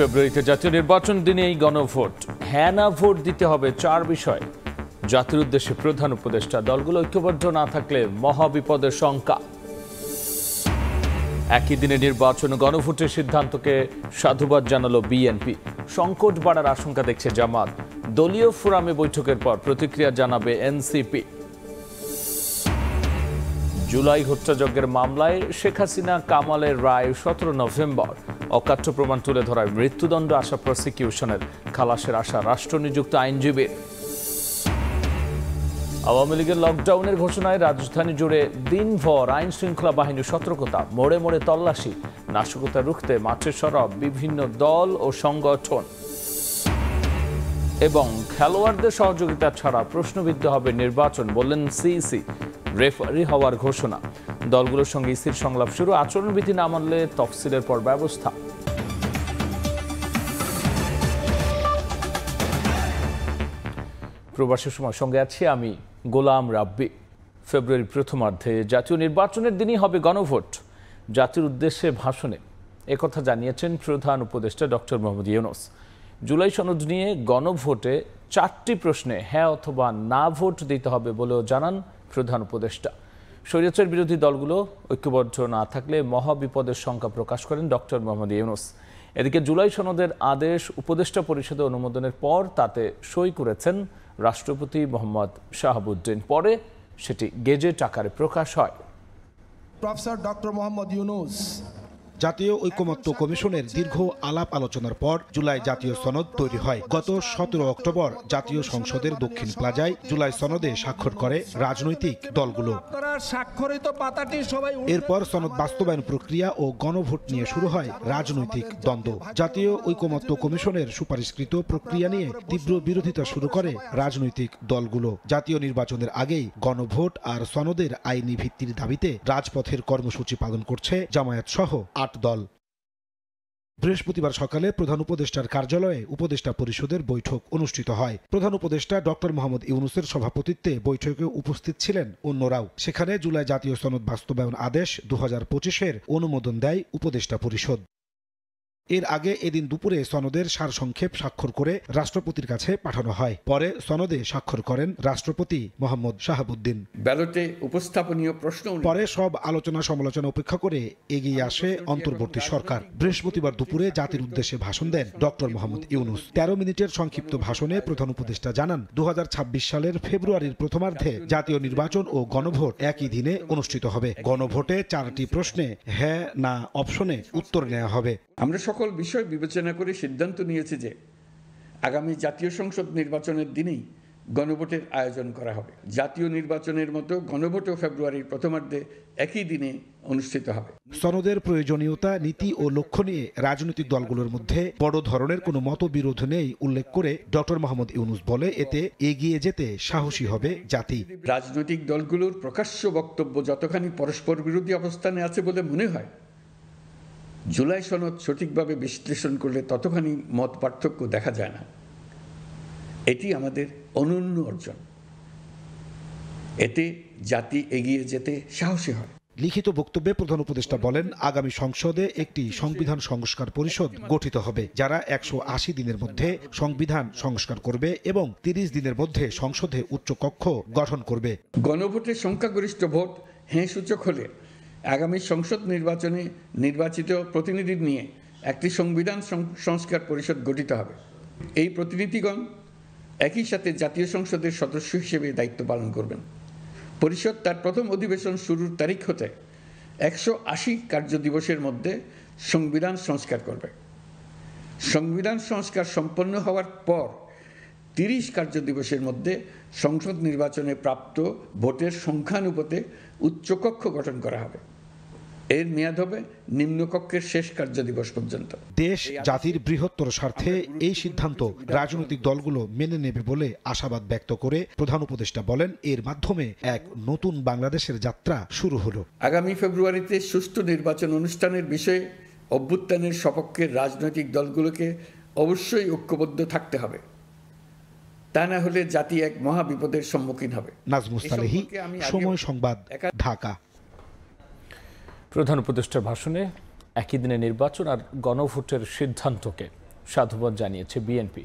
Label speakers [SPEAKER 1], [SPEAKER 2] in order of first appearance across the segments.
[SPEAKER 1] ফেব্রুয়ারিতে জাতীয় নির্বাচন দিনেই গণভোট, হ্যাঁ না ভোট দিতে হবে 4 বিষয়। জাতির উদ্দেশ্যে প্রধান উপদেষ্টা, দলগুলো ঐক্যবদ্ধ না থাকলে মহাবিপদের শঙ্কা। একই দিনে নির্বাচন ও গণভোটের সিদ্ধান্তকে সাধুবাদ জানালো বিএনপি। সংকট বাড়ার আশঙ্কা দেখছে জামাত। দলীয় ফোরামে বৈঠকের পর প্রতিক্রিয়া জানাবে এনসিপি। জুলাই হত্যাযজ্ঞের মামলায় শেখ হাসিনা কামালের রায় 17 নভেম্বর। অকাট্য প্রমাণ তুলে ধরায় মৃত্যুদণ্ড আসা প্রসিকিউশনের খালাসের আশা রাষ্ট্রনিযুক্ত আইনজীবীর। আওয়ামী লীগের লকডাউনের ঘোষণায় রাজধানী জুড়ে দিনভর আইন শৃঙ্খলা বাহিনীর সতর্কতা, মোড়ে মোড়ে তল্লাশি। নাশকতা রুখতে মাঠে সরব বিভিন্ন দল ও সংগঠন। এবং খেলোয়াড়দের সহযোগিতা ছাড়া প্রশ্নবিদ্ধ হবে নির্বাচন, বললেন সিইসি। রেফারি হওয়ার ঘোষণা। দলগুলোর সঙ্গে ইসির সংলাপ শুরু। আচরণবিধি না মানলে তফসিলের পর ব্যবস্থা। প্রবাসের সময় সঙ্গে আছি আমি গোলাম রাব্বি। ফেব্রুয়ারির প্রথমার্ধে জাতীয় নির্বাচনের দিনই হবে গণভোট। জাতির উদ্দেশ্যে ভাষণে একথা জানিয়েছেন প্রধান উপদেষ্টা ডক্টর মোহাম্মদ ইউনূস। জুলাই সনদ নিয়ে গণভোটে 4টি প্রশ্নে হ্যাঁ অথবা না ভোট দিতে হবে বলেও জানান প্রধান উপদেষ্টা। স্বৈরাচার বিরোধী দলগুলো ঐক্যবদ্ধ না থাকলে মহাবিপদের শঙ্কা প্রকাশ করেন ডক্টর মোহাম্মদ ইউনূস। এদিকে জুলাই সনদের আদেশ উপদেষ্টা পরিষদে অনুমোদনের পর তাতে সই করেছেন রাষ্ট্রপতি মোহাম্মদ শাহাবুদ্দিন। পরে সেটি গেজেট আকারে প্রকাশ হয়।
[SPEAKER 2] Professor doctor Mohammad Yunus.
[SPEAKER 3] জাতীয় ঐকমত্য কমিশনের দীর্ঘ আলাপ আলোচনার পর জুলাই জাতীয় সনদ তৈরি হয়। গত 17 অক্টোবর জাতীয় সংসদের দক্ষিণ প্লাজায় জুলাই সনদে স্বাক্ষর করে রাজনৈতিক দলগুলো। এরপর সনদ বাস্তবায়ন প্রক্রিয়া ও গণভোট নিয়ে শুরু হয় রাজনৈতিক দ্বন্দ্ব। জাতীয় ঐকমত্য কমিশনের সুপারিশকৃত প্রক্রিয়া নিয়ে তীব্র বিরোধিতা শুরু করে রাজনৈতিক দলগুলো। জাতীয় নির্বাচনের আগেই গণভোট আর সনদের আইনি ভিত্তির দাবিতে রাজপথের কর্মসূচি পালন করছে জামায়াত সহ 8 দল। বৃহস্পতিবার সকালে প্রধান উপদেষ্টার কার্যালয়ে উপদেষ্টা পরিষদের বৈঠক অনুষ্ঠিত হয়। প্রধান উপদেষ্টা ডক্টর মোহাম্মদ ইউনূসের সভাপতিত্বে বৈঠকে উপস্থিত ছিলেন অন্যরাও। সেখানে জুলাই জাতীয় সনদ বাস্তবায়ন আদেশ 2025-এর অনুমোদন দেয় উপদেষ্টা পরিষদ। এর আগে এদিন দুপুরে সনদের সারসংক্ষেপ স্বাক্ষর করে রাষ্ট্রপতির কাছে পাঠানো হয়। পরে সনদে স্বাক্ষর করেন রাষ্ট্রপতি মোহাম্মদ শাহাবুদ্দিন।
[SPEAKER 4] ব্যালটে উপস্থাপনীয় প্রশ্ন
[SPEAKER 3] পরে সব আলোচনা সমালোচনা উপেক্ষা করে এগিয়ে আসে অন্তর্বর্তী সরকার। বৃহস্পতিবার দুপুরে জাতির উদ্দেশ্যে ভাষণ দেন ডক্টর মোহাম্মদ ইউনূস। 13 মিনিটের সংক্ষিপ্ত ভাষণে প্রধান উপদেষ্টা জানান 2026 সালের ফেব্রুয়ারির প্রথমার্ধে জাতীয় নির্বাচন ও গণভোট একই দিনে অনুষ্ঠিত হবে। গণভোটে 4টি প্রশ্নে হ্যাঁ না অপশনে উত্তর নেওয়া হবে।
[SPEAKER 4] আমরা সকল বিষয় বিবেচনা করে সিদ্ধান্ত নিয়েছি যে আগামী জাতীয় সংসদ নির্বাচনের দিনেই গণভোটের আয়োজন করা হবে। জাতীয় নির্বাচনের মতো গণভোটও ফেব্রুয়ারির প্রথমার্ধে একই দিনে অনুষ্ঠিত হবে।
[SPEAKER 3] সনদের প্রয়োজনীয়তা, নীতি ও লক্ষ্য নিয়ে রাজনৈতিক দলগুলোর মধ্যে বড় ধরনের কোনো মতবিরোধ নেই উল্লেখ করে ডক্টর মোহাম্মদ ইউনূস বলে, এতে এগিয়ে যেতে সাহসী হবে জাতি।
[SPEAKER 4] রাজনৈতিক দলগুলোর প্রকাশ্য বক্তব্য যতখানি পরস্পর বিরোধী অবস্থানে আছে বলে মনে হয়, জুলাই সনদ সঠিকভাবে বিশ্লেষণ করলে ততখানি মত পার্থক্য দেখা যায় না। এটি আমাদের অনন্য অর্জন। এতে জাতি এগিয়ে যেতে সাহসী হয়।
[SPEAKER 3] লিখিত বক্তব্যে প্রধান উপদেষ্টা বলেন, আগামী সংসদে একটি সংবিধান সংস্কার পরিষদ গঠিত হবে, যারা 180 দিনের মধ্যে সংবিধান সংস্কার করবে এবং 30 দিনের মধ্যে সংসদে উচ্চ কক্ষ গঠন করবে।
[SPEAKER 4] গণভোটের সংখ্যাগরিষ্ঠ ভোট হ্যাঁ সূচক হলে আগামী সংসদ নির্বাচনে নির্বাচিত প্রতিনিধি নিয়ে একটি সংবিধান সংস্কার পরিষদ গঠিত হবে। এই প্রতিনিধিগণ একই সাথে জাতীয় সংসদের সদস্য হিসেবে দায়িত্ব পালন করবেন। পরিষদ তার প্রথম অধিবেশন শুরুর তারিখ হতে 180 কার্যদিবসের মধ্যে সংবিধান সংস্কার করবে। সংবিধান সংস্কার সম্পন্ন হওয়ার পর 30 কার্যদিবসের মধ্যে সংসদ নির্বাচনে প্রাপ্ত ভোটের সংখ্যানুপাতে উচ্চকক্ষ গঠন করা হবে। এর মেয়াদ হবে নিম্নকক্ষের শেষ কার্যদিবস পর্যন্ত।
[SPEAKER 3] দেশ জাতির বৃহত্তর স্বার্থে এই সিদ্ধান্ত রাজনৈতিক দলগুলো মেনে নেবে বলে আশাবাদ ব্যক্ত করে প্রধান উপদেষ্টা বলেন, এর মাধ্যমে এক নতুন বাংলাদেশের যাত্রা শুরু হলো।
[SPEAKER 4] আগামী ফেব্রুয়ারিতে সুষ্ঠু নির্বাচন অনুষ্ঠানের বিষয়ে অভ্যুত্থানের সপক্ষে রাজনৈতিক দলগুলোকে অবশ্যই ঐক্যবদ্ধ থাকতে হবে। তা না হলে জাতি এক মহা বিপদের সম্মুখীন হবে।
[SPEAKER 3] নাজমুস সালেহী, সময় সংবাদ, ঢাকা।
[SPEAKER 1] প্রধান উপদেষ্টার ভাষণে একই দিনে নির্বাচন আর গণভোটের সিদ্ধান্তকে সাধুবাদ জানিয়েছে বিএনপি।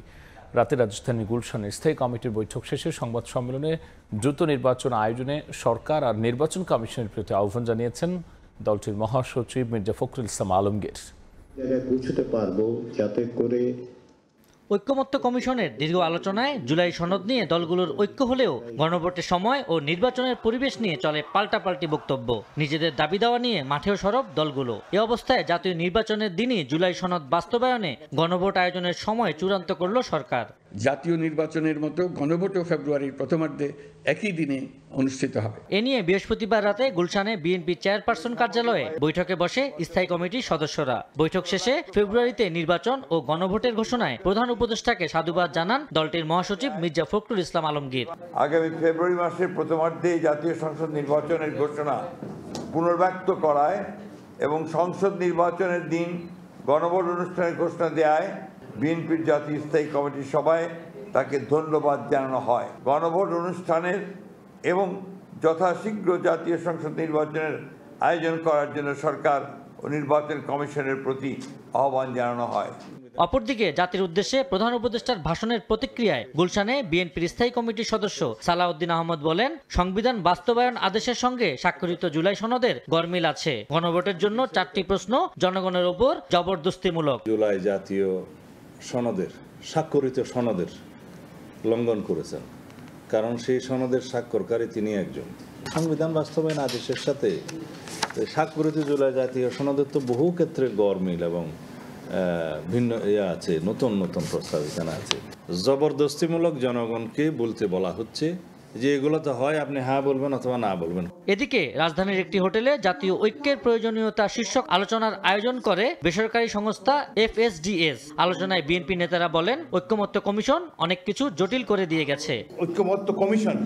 [SPEAKER 1] রাতে রাজধানীর গুলশানের স্থায়ী কমিটির বৈঠক শেষে সংবাদ সম্মেলনে দ্রুত নির্বাচন আয়োজনে সরকার আর নির্বাচন কমিশনের প্রতি আহ্বান জানিয়েছেন দলটির মহাসচিব মির্জা ফখরুল ইসলাম আলমগীর।
[SPEAKER 5] পৌঁছতে পারবো যাতে করে
[SPEAKER 6] ঐক্যমত্য কমিশনের দীর্ঘ আলোচনায় জুলাই সনদ নিয়ে দলগুলোর ঐক্য হলেও গণভোটের সময় ও নির্বাচনের পরিবেশ নিয়ে চলে পাল্টাপাল্টি বক্তব্য। নিজেদের দাবি দেওয়া নিয়ে মাঠেও সরব দলগুলো। এ অবস্থায় জাতীয় নির্বাচনের দিনই জুলাই সনদ বাস্তবায়নে গণভোট আয়োজনের সময় চূড়ান্ত করল সরকার।
[SPEAKER 4] জাতীয় নির্বাচনের মতো গণভোটও ফেব্রুয়ারির প্রথমার্ধে একই দিনে অনুষ্ঠিত হবে।
[SPEAKER 6] এ নিয়ে বৃহস্পতিবার রাতে গুলশানে বিএনপি চেয়ারপারসন কার্যালয়ে বৈঠকে বসে স্থায়ী কমিটির সদস্যরা। বৈঠক শেষে ফেব্রুয়ারিতে নির্বাচন ও গণভোটের ঘোষণায় প্রধান উপদেষ্টাকে সাধুবাদ জানান দলটির মহাসচিব মির্জা ফখরুল ইসলাম আলমগীর।
[SPEAKER 7] আগামী ফেব্রুয়ারি মাসের প্রথমার্ধে জাতীয় সংসদ নির্বাচনের ঘোষণা পুনর্ব্যক্ত করায় এবং সংসদ নির্বাচনের দিন গণভোট অনুষ্ঠানের ঘোষণা দেওয়ায় বিএনপির জাতীয় স্থায়ী কমিটির সভায় তাকে ধন্যবাদ জানানো হয়। গণভোট অনুষ্ঠানের এবং যথাশীঘ্র জাতীয় সংসদ নির্বাচনের আয়োজন করার জন্য সরকার ও নির্বাচন কমিশনের প্রতি আহ্বান জানানো হয়।
[SPEAKER 6] অপরদিকে জাতির উদ্দেশ্যে প্রধান উপদেষ্টার ভাষণের প্রতিক্রিয়ায় গুলশানে বিএনপির স্থায়ী কমিটির সদস্য সালাউদ্দিন আহমদ বলেন, সংবিধান বাস্তবায়ন আদেশের সঙ্গে স্বাক্ষরিত জুলাই সনদের গরমিল আছে। গণভোটের জন্য 4টি প্রশ্ন জনগণের ওপর জবরদস্তিমূলক।
[SPEAKER 8] জুলাই জাতীয় সনদের স্বাক্ষরিত সনদের লঙ্ঘন করেছেন, কারণ সেই সনদের স্বাক্ষরকারী তিনি একজন। সংবিধান বাস্তবায়ন আদেশের সাথে স্বাক্ষরিত জুলাই জাতীয় সনদের তো বহু ক্ষেত্রে গরমিল এবং ভিন্ন আছে, নতুন নতুন প্রস্তাবিত আছে। জবরদস্তিমূলক জনগণকে বলতে বলা হচ্ছে যে এগুলো তো হয় আপনি হ্যাঁ বলবেন অথবা না বলবেন।
[SPEAKER 6] এদিকে রাজধানীর একটি হোটেলে জাতীয় ঐক্যের প্রয়োজনীয়তা শীর্ষক আলোচনার আয়োজন করে বেসরকারি সংস্থা FSDS। আলোচনায় বিএনপি নেতারা বলেন, ঐক্যমত্য কমিশন অনেক কিছু জটিল করে দিয়ে গেছে।
[SPEAKER 9] ঐক্যমত্য কমিশন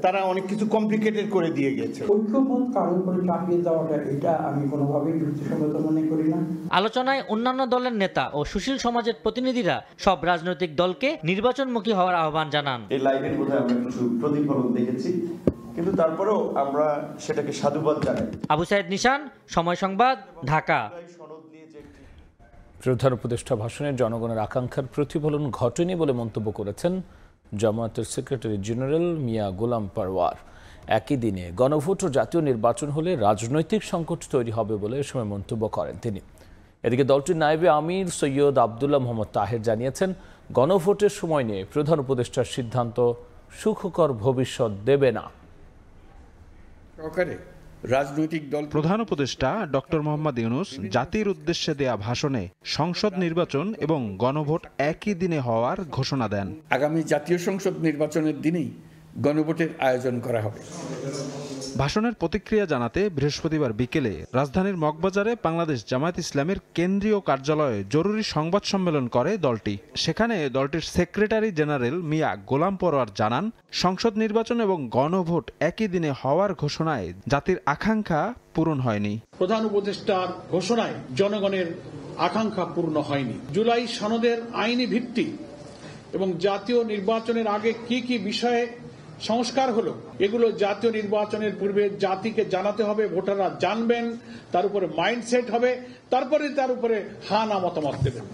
[SPEAKER 9] তারা অনেক কিছু কমপ্লিকেটেড করে দিয়ে গেছে।
[SPEAKER 10] ঐক্যমত কারণ করে চাপিয়ে দেওয়াটা এটা আমি কোনোভাবেই যুক্তিসঙ্গত মনে করি না।
[SPEAKER 6] আলোচনায় অন্যান্য দলের নেতা ও সুশীল সমাজের প্রতিনিধিরা সব রাজনৈতিক দলকে নির্বাচনমুখী হওয়ার আহ্বান জানান।
[SPEAKER 9] এই লাইনের বোধহয় আমরা কিছু প্রতিফলন দেখেছি, কিন্তু তারপরেও আমরা সেটাকে সাধুবাদ জানাই।
[SPEAKER 6] আবু সাইদ নিশান, সময় সংবাদ, ঢাকা।
[SPEAKER 1] প্রধান উপদেষ্টা ভাষণে জনগণের আকাঙ্ক্ষার প্রতিফলন ঘটেনি বলে মন্তব্য করেছেন জামায়াতের সেক্রেটারি জেনারেল মিয়া গোলাম পারওয়ার। একই দিনে গণভোট ও জাতীয় নির্বাচন হলে রাজনৈতিক সংকট তৈরি হবে বলে এ সময় মন্তব্য করেন তিনি। এদিকে দলটির নায়েবে আমির সৈয়দ আবদুল্লাহ মোহাম্মদ তাহের জানিয়েছেন, গণভোটের সময় নিয়ে প্রধান উপদেষ্টার সিদ্ধান্ত সুখকর ভবিষ্যৎ দেবে না।
[SPEAKER 4] রাজনৈতিক দল
[SPEAKER 3] প্রধান উপদেষ্টা ডক্টর মোহাম্মদ ইউনূস জাতির উদ্দেশ্যে দেয়া ভাষণে সংসদ নির্বাচন এবং গণভোট একই দিনে হওয়ার ঘোষণা দেন।
[SPEAKER 4] আগামী জাতীয় সংসদ নির্বাচনের দিনেই গণভোটের আয়োজন করা হবে।
[SPEAKER 3] ভাষণের প্রতিক্রিয়া জানাতে বৃহস্পতিবার বিকেলে রাজধানীর মগবাজারে বাংলাদেশ জামায়াত ইসলামের কেন্দ্রীয় কার্যালয়ে জরুরি সংবাদ সম্মেলন করে দলটি। সেখানে দলটির সেক্রেটারি জেনারেল মিয়া গোলাম পরোয়ার জানান, সংসদ নির্বাচন এবং গণভোট একই দিনে হওয়ার ঘোষণায় জাতির আকাঙ্ক্ষা পূরণ হয়নি।
[SPEAKER 10] প্রধান উপদেষ্টার ঘোষণায় জনগণের আকাঙ্ক্ষা পূর্ণ হয়নি। জুলাই সনদের আইনি ভিত্তি এবং জাতীয় নির্বাচনের আগে কি কি বিষয়ে সংস্কার হলো, এগুলো জাতীয় নির্বাচনের পূর্বে জাতিকে জানাতে হবে, ভোটাররা জানবেন, তার উপরে মাইন্ডসেট হবে, তারপরে তার উপরে হা না মতামত দেবেন।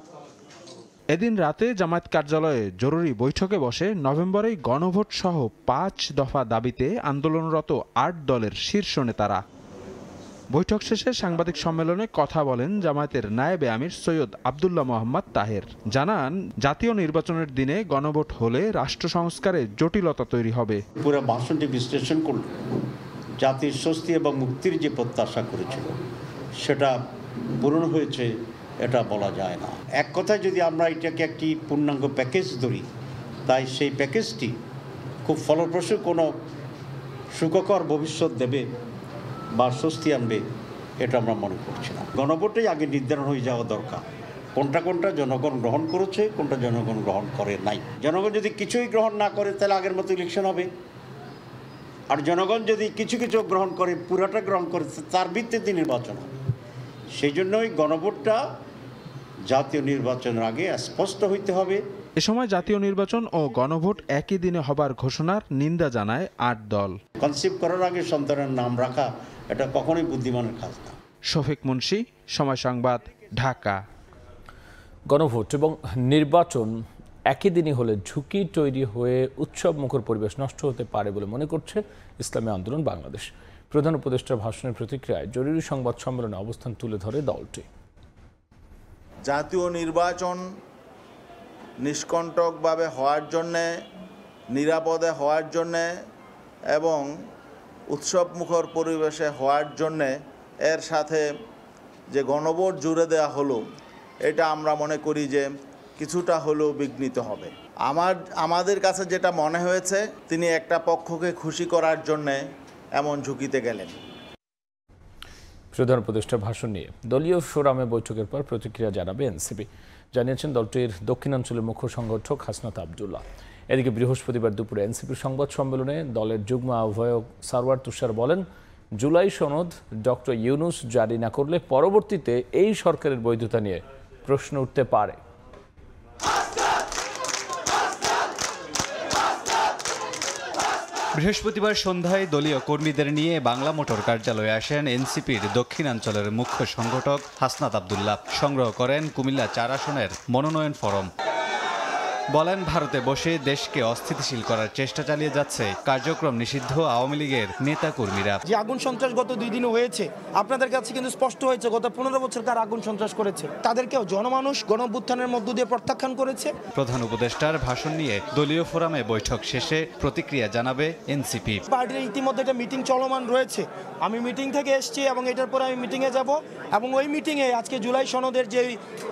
[SPEAKER 3] এদিন রাতে জামায়াত কার্যালয়ে জরুরি বৈঠকে বসে নভেম্বরেই গণভোট সহ 5 দফা দাবিতে আন্দোলনরত 8 দলের শীর্ষ নেতারা। বৈঠক শেষে সাংবাদিক সম্মেলনে কথা বলেন জামায়াতের নায়েবে আমির সৈয়দ আবদুল্লাহ মোহাম্মদ তাহের। জানান, জাতীয় নির্বাচনের দিনে গণভোট হলে রাষ্ট্র সংস্কারে জটিলতা তৈরি হবে।
[SPEAKER 5] পুরো ভাষণটি বিশ্লেষণ করল, জাতির স্বস্তি এবং মুক্তির যে প্রত্যাশা করেছিল সেটা পূরণ হয়েছে এটা বলা যায় না। এক কথায় যদি আমরা এটাকে একটি পূর্ণাঙ্গ প্যাকেজ ধরি, তাই সেই প্যাকেজটি খুব ফলপ্রসূ কোনো সুখকর ভবিষ্যৎ দেবে বা স্বস্তি আনবে এটা আমরা মনে করছি না। গণভোটেই আগে নির্ধারণ হয়ে যাওয়া দরকার, কোনটা জনগণ গ্রহণ করেছে, কোনটা জনগণ গ্রহণ করে নাই। জনগণ যদি কিছুই গ্রহণ না করে তাহলে আগের মতো ইলেকশন হবে, আর জনগণ যদি কিছু কিছু গ্রহণ করে, পুরাটা গ্রহণ করে, তার ভিত্তিতে নির্বাচন হবে। সেই জন্যই গণভোটটা জাতীয় নির্বাচনের আগে স্পষ্ট হইতে হবে।
[SPEAKER 3] এ সময় জাতীয় নির্বাচন ও গণভোট একই দিনে হবার ঘোষণার নিন্দা জানায় 8 দল।
[SPEAKER 5] কনসেপ্ট করার আগে সন্তানের নাম রাখা এটা কখনোই বুদ্ধিমানের কাজ না।
[SPEAKER 3] শফিক মুন্সি, সময় সংবাদ, ঢাকা।
[SPEAKER 1] গণভোট এবং নির্বাচন একই দিনই হলে ঝুঁকি তৈরি হয়ে উৎসবমুখর পরিবেশ নষ্ট হতে পারে বলে মনে করছে ইসলামী আন্দোলন বাংলাদেশ। প্রধান উপদেষ্টার ভাষণের প্রতিক্রিয়ায় জরুরি সংবাদ সম্মেলনে অবস্থান তুলে ধরে দলটি।
[SPEAKER 11] জাতীয় নির্বাচন নিষ্কণ্টকভাবে হওয়ার জন্যে, নিরাপদে হওয়ার জন্যে এবং উৎসবমুখর পরিবেশে হওয়ার জন্যে এর সাথে যে গণভোট জুড়ে দেওয়া হলো, এটা আমরা মনে করি যে কিছুটা হলেও বিঘ্নিত হবে। আমাদের কাছে যেটা মনে হয়েছে, তিনি একটা পক্ষকে খুশি করার জন্যে এমন ঝুঁকিতে গেলেন।
[SPEAKER 1] প্রধান উপদেষ্টার ভাষণ নিয়ে দলীয় ফোরামে বৈঠকের পর প্রতিক্রিয়া জানাবে এনসিপি, জানিয়েছেন দলটির দক্ষিণাঞ্চলের মুখ্য সংগঠক হাসনাত আবদুল্লাহ। এদিকে বৃহস্পতিবার দুপুরে এনসিপির সংবাদ সম্মেলনে দলের যুগ্ম আহ্বায়ক সারওয়ার তুষার বলেন, জুলাই সনদ ডক্টর ইউনূস জারি না করলে পরবর্তীতে এই সরকারের বৈধতা নিয়ে প্রশ্ন উঠতে পারে।
[SPEAKER 12] বৃহস্পতিবার সন্ধ্যায় দলীয় কর্মীদের নিয়ে বাংলা মোটর কার্যালয়ে আসেন এনসিপির দক্ষিণাঞ্চলের মুখ্য সংগঠক হাসনাত আবদুল্লাহ। সংগ্রহ করেন কুমিল্লা 4 আসনের মনোনয়ন ফরম। বলেন, ভারতে বসে দেশকে অস্থিতিশীল করার চেষ্টা চালিয়ে যাচ্ছে কার্যক্রম নিষিদ্ধ আওয়ামী লীগের নেতা কর্মীরা।
[SPEAKER 13] যে আগুন সন্ত্রাস গত 2 দিনও হয়েছে, আপনাদের কাছে কিন্তু স্পষ্ট হয়েছে গত 15 বছর কার আগুন সন্ত্রাস করেছে, তাদেরকেও জনমানুষ গণঅভ্যুত্থানের মধ্য দিয়ে প্রত্যাখ্যান করেছে।
[SPEAKER 12] প্রধান উপদেষ্টার ভাষণ নিয়ে দলীয় ফোরামে বৈঠক শেষে প্রতিক্রিয়া জানাবে এনসিপি।
[SPEAKER 13] পার্টির ইতিমধ্যে একটা মিটিং চলমান রয়েছে, আমি মিটিং থেকে এসেছি এবং এটার পরে আমি মিটিংয়ে যাব এবং ওই মিটিংয়ে আজকে জুলাই সনদের যে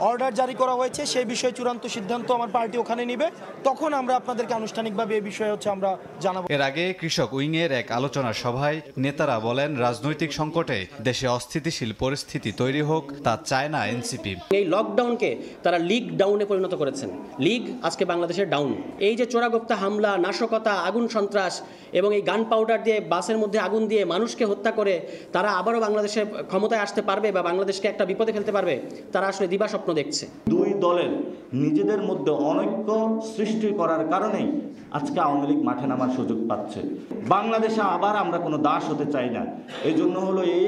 [SPEAKER 13] অর্ডার জারি করা হয়েছে সেই বিষয়ে চূড়ান্ত সিদ্ধান্ত আমার পার্টি ওখানে নিবে, তখন আমরা আপনাদেরকে আনুষ্ঠানিকভাবে এই বিষয়ে আমরা জানাবো।
[SPEAKER 12] এর আগে কৃষক উইংয়ের এক আলোচনা সভায় নেতারা বলেন, রাজনৈতিক সংকটে দেশে অস্থিতিশীল পরিস্থিতি তৈরি হোক তা চায় না এনসিপি।
[SPEAKER 14] এই লকডাউনকে তারা লিগ ডাউনে পরিণত করেছেন। লিগ আজকে বাংলাদেশের ডাউন। এই যে চোরাগোপ্তা হামলা, নাশকতা, আগুন সন্ত্রাস এবং এই গান পাউডার দিয়ে বাসের মধ্যে আগুন দিয়ে মানুষকে হত্যা করে তারা আবারও বাংলাদেশে ক্ষমতায় আসতে পারবে বা বাংলাদেশকে একটা বিপদে ফেলতে পারবে, তারা আসলে দিবা স্বপ্ন দেখছে।
[SPEAKER 9] দুই দলের নিজেদের মধ্যে অনৈক্য সৃষ্টি করার কারণেই আজকে আওয়ামী লীগ মাঠে নামার সুযোগ পাচ্ছে। বাংলাদেশে আবার আমরা কোনো দাস হতে চাই না। এই জন্য হলো এই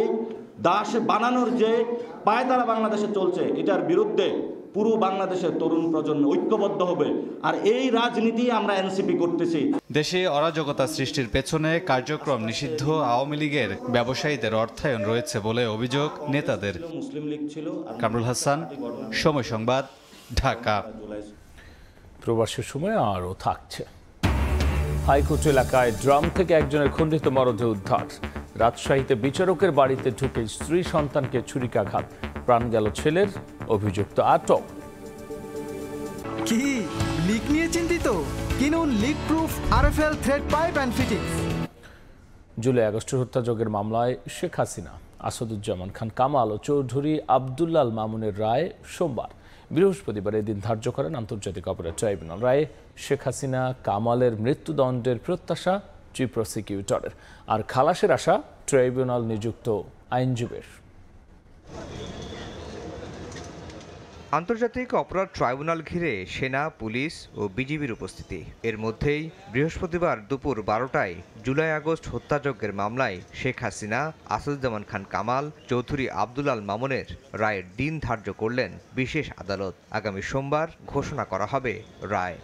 [SPEAKER 9] দাস বানানোর যে পায়তারা বাংলাদেশে চলছে, এটার বিরুদ্ধে পুরো বাংলাদেশের তরুণ প্রজন্ম ঐক্যবদ্ধ হবে। আর এই রাজনীতি আমরা এনসিপি করতেছি।
[SPEAKER 12] দেশে অরাজকতা সৃষ্টির পেছনে কার্যক্রম নিষিদ্ধ আওয়ামী লীগের ব্যবসায়ীদের অর্থায়ন রয়েছে বলে অভিযোগ নেতাদের।
[SPEAKER 9] মুসলিম লীগ ছিল।
[SPEAKER 12] কামরুল হাসান, সময় সংবাদ, ঢাকা।
[SPEAKER 1] প্রবাসের সময় আরও থাকছে। হাইকোর্ট এলাকায় ড্রাম থেকে একজনের খণ্ডিত মরদেহ উদ্ধার। রাজশাহীতে বিচারকের বাড়িতে ঢুকে স্ত্রী সন্তানকে ছুরিকাঘাত, প্রাণ গেল ছেলের, অভিযুক্ত আটক।
[SPEAKER 15] কি লিক নিয়ে চিন্তিত? কিনুন leak proof RFL thread pipe and fittings.
[SPEAKER 1] July আগস্টের হত্যাযজ্ঞের মামলায় শেখ হাসিনা, আসাদুজ্জামান খান কামাল ও চৌধুরী আবদুল্লাহ আল মামুনের রায় সোমবার। বৃহস্পতিবার এদিন ধার্য করেন আন্তর্জাতিক অপরাধ ট্রাইব্যুনাল। রায়ে শেখ হাসিনা, কামালের মৃত্যুদণ্ডের প্রত্যাশা চিফ প্রসিকিউটরের, আর খালাসের আশা ট্রাইব্যুনাল নিযুক্ত আইনজীবীর।
[SPEAKER 16] আন্তর্জাতিক অপরাধ ট্রাইব্যুনাল ঘিরে সেনা, পুলিশ ও বিজিবির উপস্থিতি। এর মধ্যেই বৃহস্পতিবার দুপুর 12টায় জুলাই আগস্ট হত্যাযজ্ঞের মামলায় শেখ হাসিনা, আসাদুজ্জামান খান কামাল, চৌধুরী আবদুল্লাহ আল মামুনের রায়ের দিন ধার্য করলেন বিশেষ আদালত। আগামী সোমবার ঘোষণা করা হবে রায়।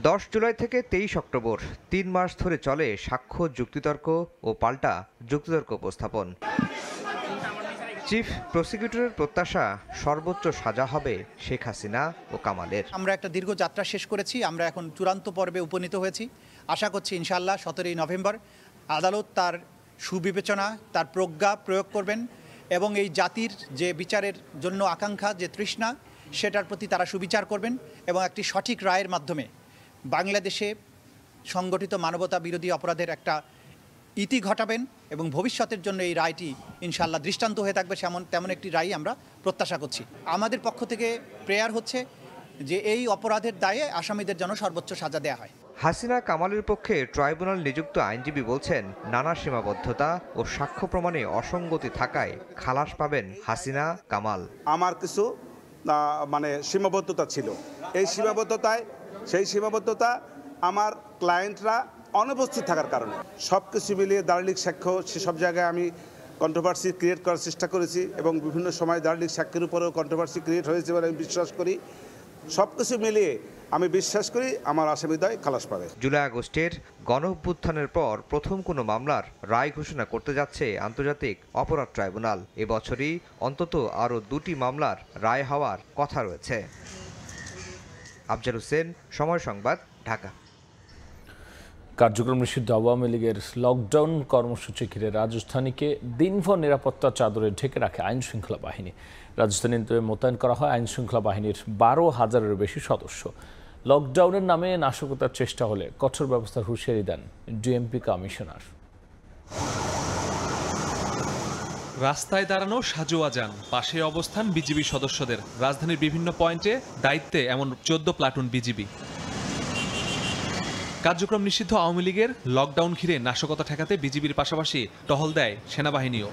[SPEAKER 16] 10 জুলাই থেকে 23 অক্টোবর 3 মাস ধরে চলে সাক্ষ্য, যুক্তিতর্ক ও পাল্টা যুক্তিতর্ক উপস্থাপন। চিফ প্রসিকিউটরের প্রত্যাশা সর্বোচ্চ সাজা হবে শেখ হাসিনা ও কামালের।
[SPEAKER 17] আমরা একটা দীর্ঘ যাত্রা শেষ করেছি, আমরা এখন চূড়ান্ত পর্বে উপনীত হয়েছি। আশা করছি ইনশাআল্লাহ 17 নভেম্বর আদালত তার সুবিবেচনা, তার প্রজ্ঞা প্রয়োগ করবেন এবং এই জাতির যে বিচারের জন্য আকাঙ্ক্ষা, যে তৃষ্ণা, সেটার প্রতি তারা সুবিচার করবেন এবং একটি সঠিক রায়ের মাধ্যমে বাংলাদেশে সংগঠিত মানবতা বিরোধী অপরাধের একটা ইতি ঘটাবেন এবং ভবিষ্যতের জন্য এই রায়টি ইনশাআল্লাহ দৃষ্টান্ত হয়ে থাকবে। তেমন একটি রায় আমরা প্রত্যাশা করছি। আমাদের পক্ষ থেকে প্রেয়ার হচ্ছে যে এই অপরাধের দায়ে আসামিদের জন্য সর্বোচ্চ সাজা দেওয়া হয়।
[SPEAKER 16] হাসিনা, কামালের পক্ষে ট্রাইব্যুনাল নিযুক্ত আইনজীবী বলছেন, নানা সীমাবদ্ধতা ও সাক্ষ্য প্রমাণে অসঙ্গতি থাকায় খালাস পাবেন হাসিনা, কামাল।
[SPEAKER 18] আমার কিছু সীমাবদ্ধতা ছিল, এই সীমাবদ্ধতা আমার ক্লায়েন্টরা অনুপস্থিত থাকার কারণে সব কিছু মিলিয়ে দালিলিক সাক্ষ্য সেসব জায়গায় আমি কন্ট্রোভার্সি ক্রিয়েট করার চেষ্টা করেছি এবং বিভিন্ন সময় দাঁড়িয়ে সাক্ষীর উপরেও কন্ট্রোভার্সি ক্রিয়েট হয়েছে বলে আমি বিশ্বাস করি। সব কিছু মিলিয়ে আমি বিশ্বাস করি আমার আসামিদ্বয় খালাস পাবে।
[SPEAKER 16] জুলাই আগস্টের গণঅভ্যুত্থানের পর প্রথম কোনো মামলার রায় ঘোষণা করতে যাচ্ছে আন্তর্জাতিক অপরাধ ট্রাইব্যুনাল। এবছরই অন্তত আরও 2টি মামলার রায় হওয়ার কথা রয়েছে। আফজাল হোসেন, সময় সংবাদ, ঢাকা।
[SPEAKER 1] কার্যক্রম নিষিদ্ধ আওয়ামী লীগের লকডাউন কর্মসূচি ঘিরে রাজধানীকে দিনভর নিরাপত্তার চাদরে ঢেকে রাখে আইন শৃঙ্খলা বাহিনী। রাজধানীতে মোতায়েন করা হয় আইন শৃঙ্খলা বাহিনীর 12,000-এরও বেশি সদস্য। লকডাউনের নামে নাশকতার চেষ্টা হলে কঠোর ব্যবস্থার হুঁশিয়ারি দেন ডিএমপি কমিশনার।
[SPEAKER 19] রাস্তায় দাঁড়ানো সাজোয়া যান, পাশে অবস্থান বিজিবি সদস্যদের। রাজধানীর বিভিন্ন পয়েন্টে দায়িত্বে এমন 14 প্লাটুন বিজিবি। কার্যক্রম নিষিদ্ধ আওয়ামী লীগের লকডাউন ঘিরে নাশকতা ঠেকাতে বিজিবির পাশাপাশি টহল দেয় সেনাবাহিনীও।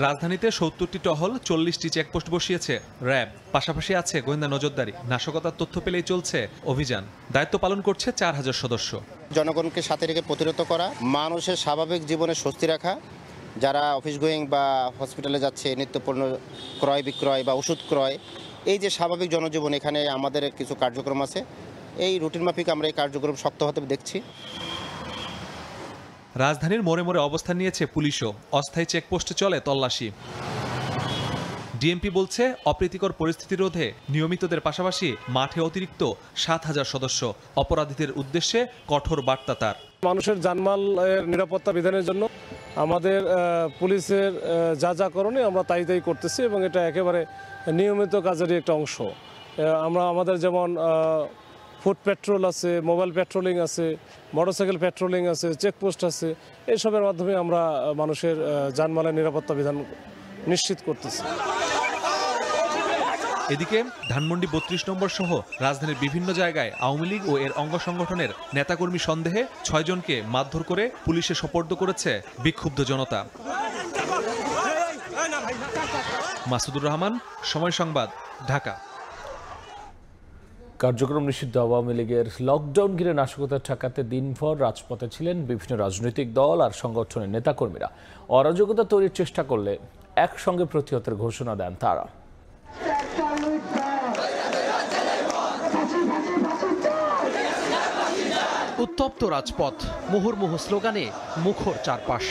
[SPEAKER 19] রাজধানীতে 70টি টহল, 40টি চেকপোস্ট বসিয়েছে র্যাব। পাশাপাশি আছে গোয়েন্দা নজরদারি। নাশকতার তথ্য পেলেই চলছে অভিযান। দায়িত্ব পালন করছে 4000 সদস্য।
[SPEAKER 20] জনগণকে সাথে রেখে প্রতিরোধ করা, মানুষের স্বাভাবিক জীবনে স্বস্তি রাখা, যারা অফিস গোয়িং বা হসপিটালে যাচ্ছে, নিত্যপণ্য ক্রয় বিক্রয় বা ওষুধ ক্রয়, এই যে স্বাভাবিক জনজীবন, এখানে আমাদের কিছু কার্যক্রম আছে। এই রুটিন মাফিক আমরা এই কার্যক্রম শক্ত হতে দেখছি।
[SPEAKER 19] রাজধানীর মোড়ে মোড়ে অবস্থান নিয়েছে পুলিশও। অস্থায়ী চেকপোস্টে চলে তল্লাশি। ডিএমপি বলছে অপ্রীতিকর পরিস্থিতি রোধে নিয়মিতদের পাশাপাশি মাঠে অতিরিক্ত 7000 সদস্য। অপরাধীদের উদ্দেশ্যে কঠোর বার্তা তার।
[SPEAKER 21] মানুষের জানমালের নিরাপত্তা বিধানের জন্য আমাদের পুলিশের যা যা করণীয় আমরা তাই করতেছি এবং এটা একেবারে নিয়মিত কাজেরই একটা অংশ। আমরা আমাদের যেমন ফুট পেট্রোল আছে, মোবাইল পেট্রোলিং আছে, মোটরসাইকেল পেট্রোলিং আছে, চেকপোস্ট আছে, এইসবের মাধ্যমে আমরা মানুষের জানমালের নিরাপত্তা বিধান নিশ্চিত করতেছি।
[SPEAKER 19] এদিকে ধানমন্ডি 32 নম্বর সহ রাজধানীর বিভিন্ন জায়গায় আওয়ামী লীগ ও এর অঙ্গ সংগঠনের নেতাকর্মী সন্দেহে 6 জনকে মারধর করে পুলিশে সোপর্দ করেছে বিক্ষুব্ধ জনতা। মাসুদুর রহমান, সময় সংবাদ, ঢাকা।
[SPEAKER 1] কার্যক্রম নিষিদ্ধ আওয়ামী লীগের লকডাউন ঘিরে নাশকতা ঠেকাতে দিনভর রাজপথে ছিলেন বিভিন্ন রাজনৈতিক দল আর সংগঠনের নেতাকর্মীরা। অরাজকতা তৈরির চেষ্টা করলে একসঙ্গে প্রতিহতের ঘোষণা দেন তারা।
[SPEAKER 22] উত্তপ্ত রাজপথ, মুহুর্মুহু স্লোগানে মুখর চারপাশ।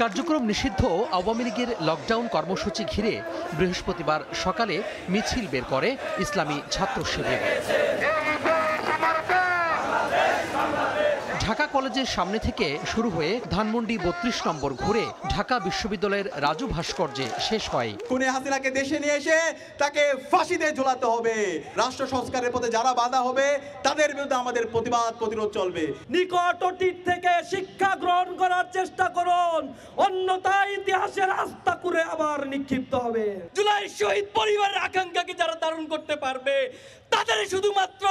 [SPEAKER 22] কার্যক্রম নিষিদ্ধ আওয়ামী লীগের লকডাউন কর্মসূচি ঘিরে বৃহস্পতিবার সকালে মিছিল বের করে ইসলামী ছাত্র শিবির। ঢাকা কলেজের সামনে থেকে শুরু হয়ে ধানমন্ডি 32 নম্বর ঘুরে ঢাকা বিশ্ববিদ্যালয়ের রাজু ভাস্কর্যে শেষ হয়।
[SPEAKER 23] খুনি হাসিনাকে দেশে নিয়ে এসে তাকে ফাঁসিতে ঝোলাতে হবে। রাষ্ট্র সংস্কারের পথে যারা বাধা হবে তাদের বিরুদ্ধে আমাদের প্রতিরোধ চলবে।
[SPEAKER 24] নিকট অতীত থেকে শিক্ষা গ্রহণ করার চেষ্টা করুন, অন্যথায় ইতিহাসের আস্থা করে আবার নিক্ষিপ্ত হবে। জুলাই শহীদ পরিবারের আকাঙ্ক্ষাকে যারা ধারণ করতে পারবে তাদের শুধুমাত্র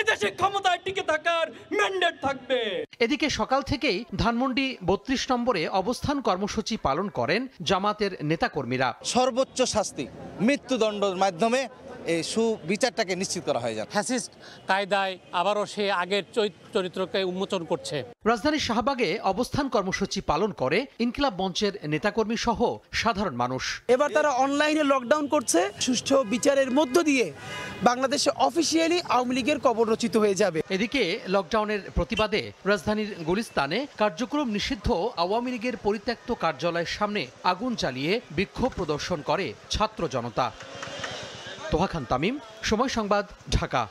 [SPEAKER 24] এদেশে ক্ষমতায় টিকে থাকার ম্যান্ডেট থাকবে।
[SPEAKER 22] এদিকে সকাল থেকেই ধানমন্ডি 32 নম্বরে অবস্থান কর্মসূচি পালন করেন জামাতের নেতাকর্মীরা।
[SPEAKER 25] সর্বোচ্চ শাস্তি মৃত্যুদণ্ডের মাধ্যমে এই সুবিচারটাকে নিশ্চিত করা হয়ে যায়।
[SPEAKER 26] ফ্যাসিস্ট কায়দায় আবারও সে আগের চরিত্রকে উন্মোচন করছে।
[SPEAKER 22] রাজধানীর শাহবাগে অবস্থান কর্মসূচি পালন করে ইনকিলাব মঞ্চের নেতাকর্মী সহ সাধারণ মানুষ।
[SPEAKER 13] এবার তারা অনলাইনে লকডাউন করছে। সুষ্ঠু বিচারের মধ্য দিয়ে বাংলাদেশে অফিসিয়ালি আওয়ামী লীগের কবর রচিত হয়ে যাবে।
[SPEAKER 22] এদিকে লকডাউনের প্রতিবাদে রাজধানীর গুলিস্তানে কার্যক্রম নিষিদ্ধ আওয়ামী লীগের পরিত্যক্ত কার্যালয়ের সামনে আগুন জ্বালিয়ে বিক্ষোভ প্রদর্শন করে ছাত্র জনতা। তোহা খান তামিম, সময় সংবাদ, ঢাকা।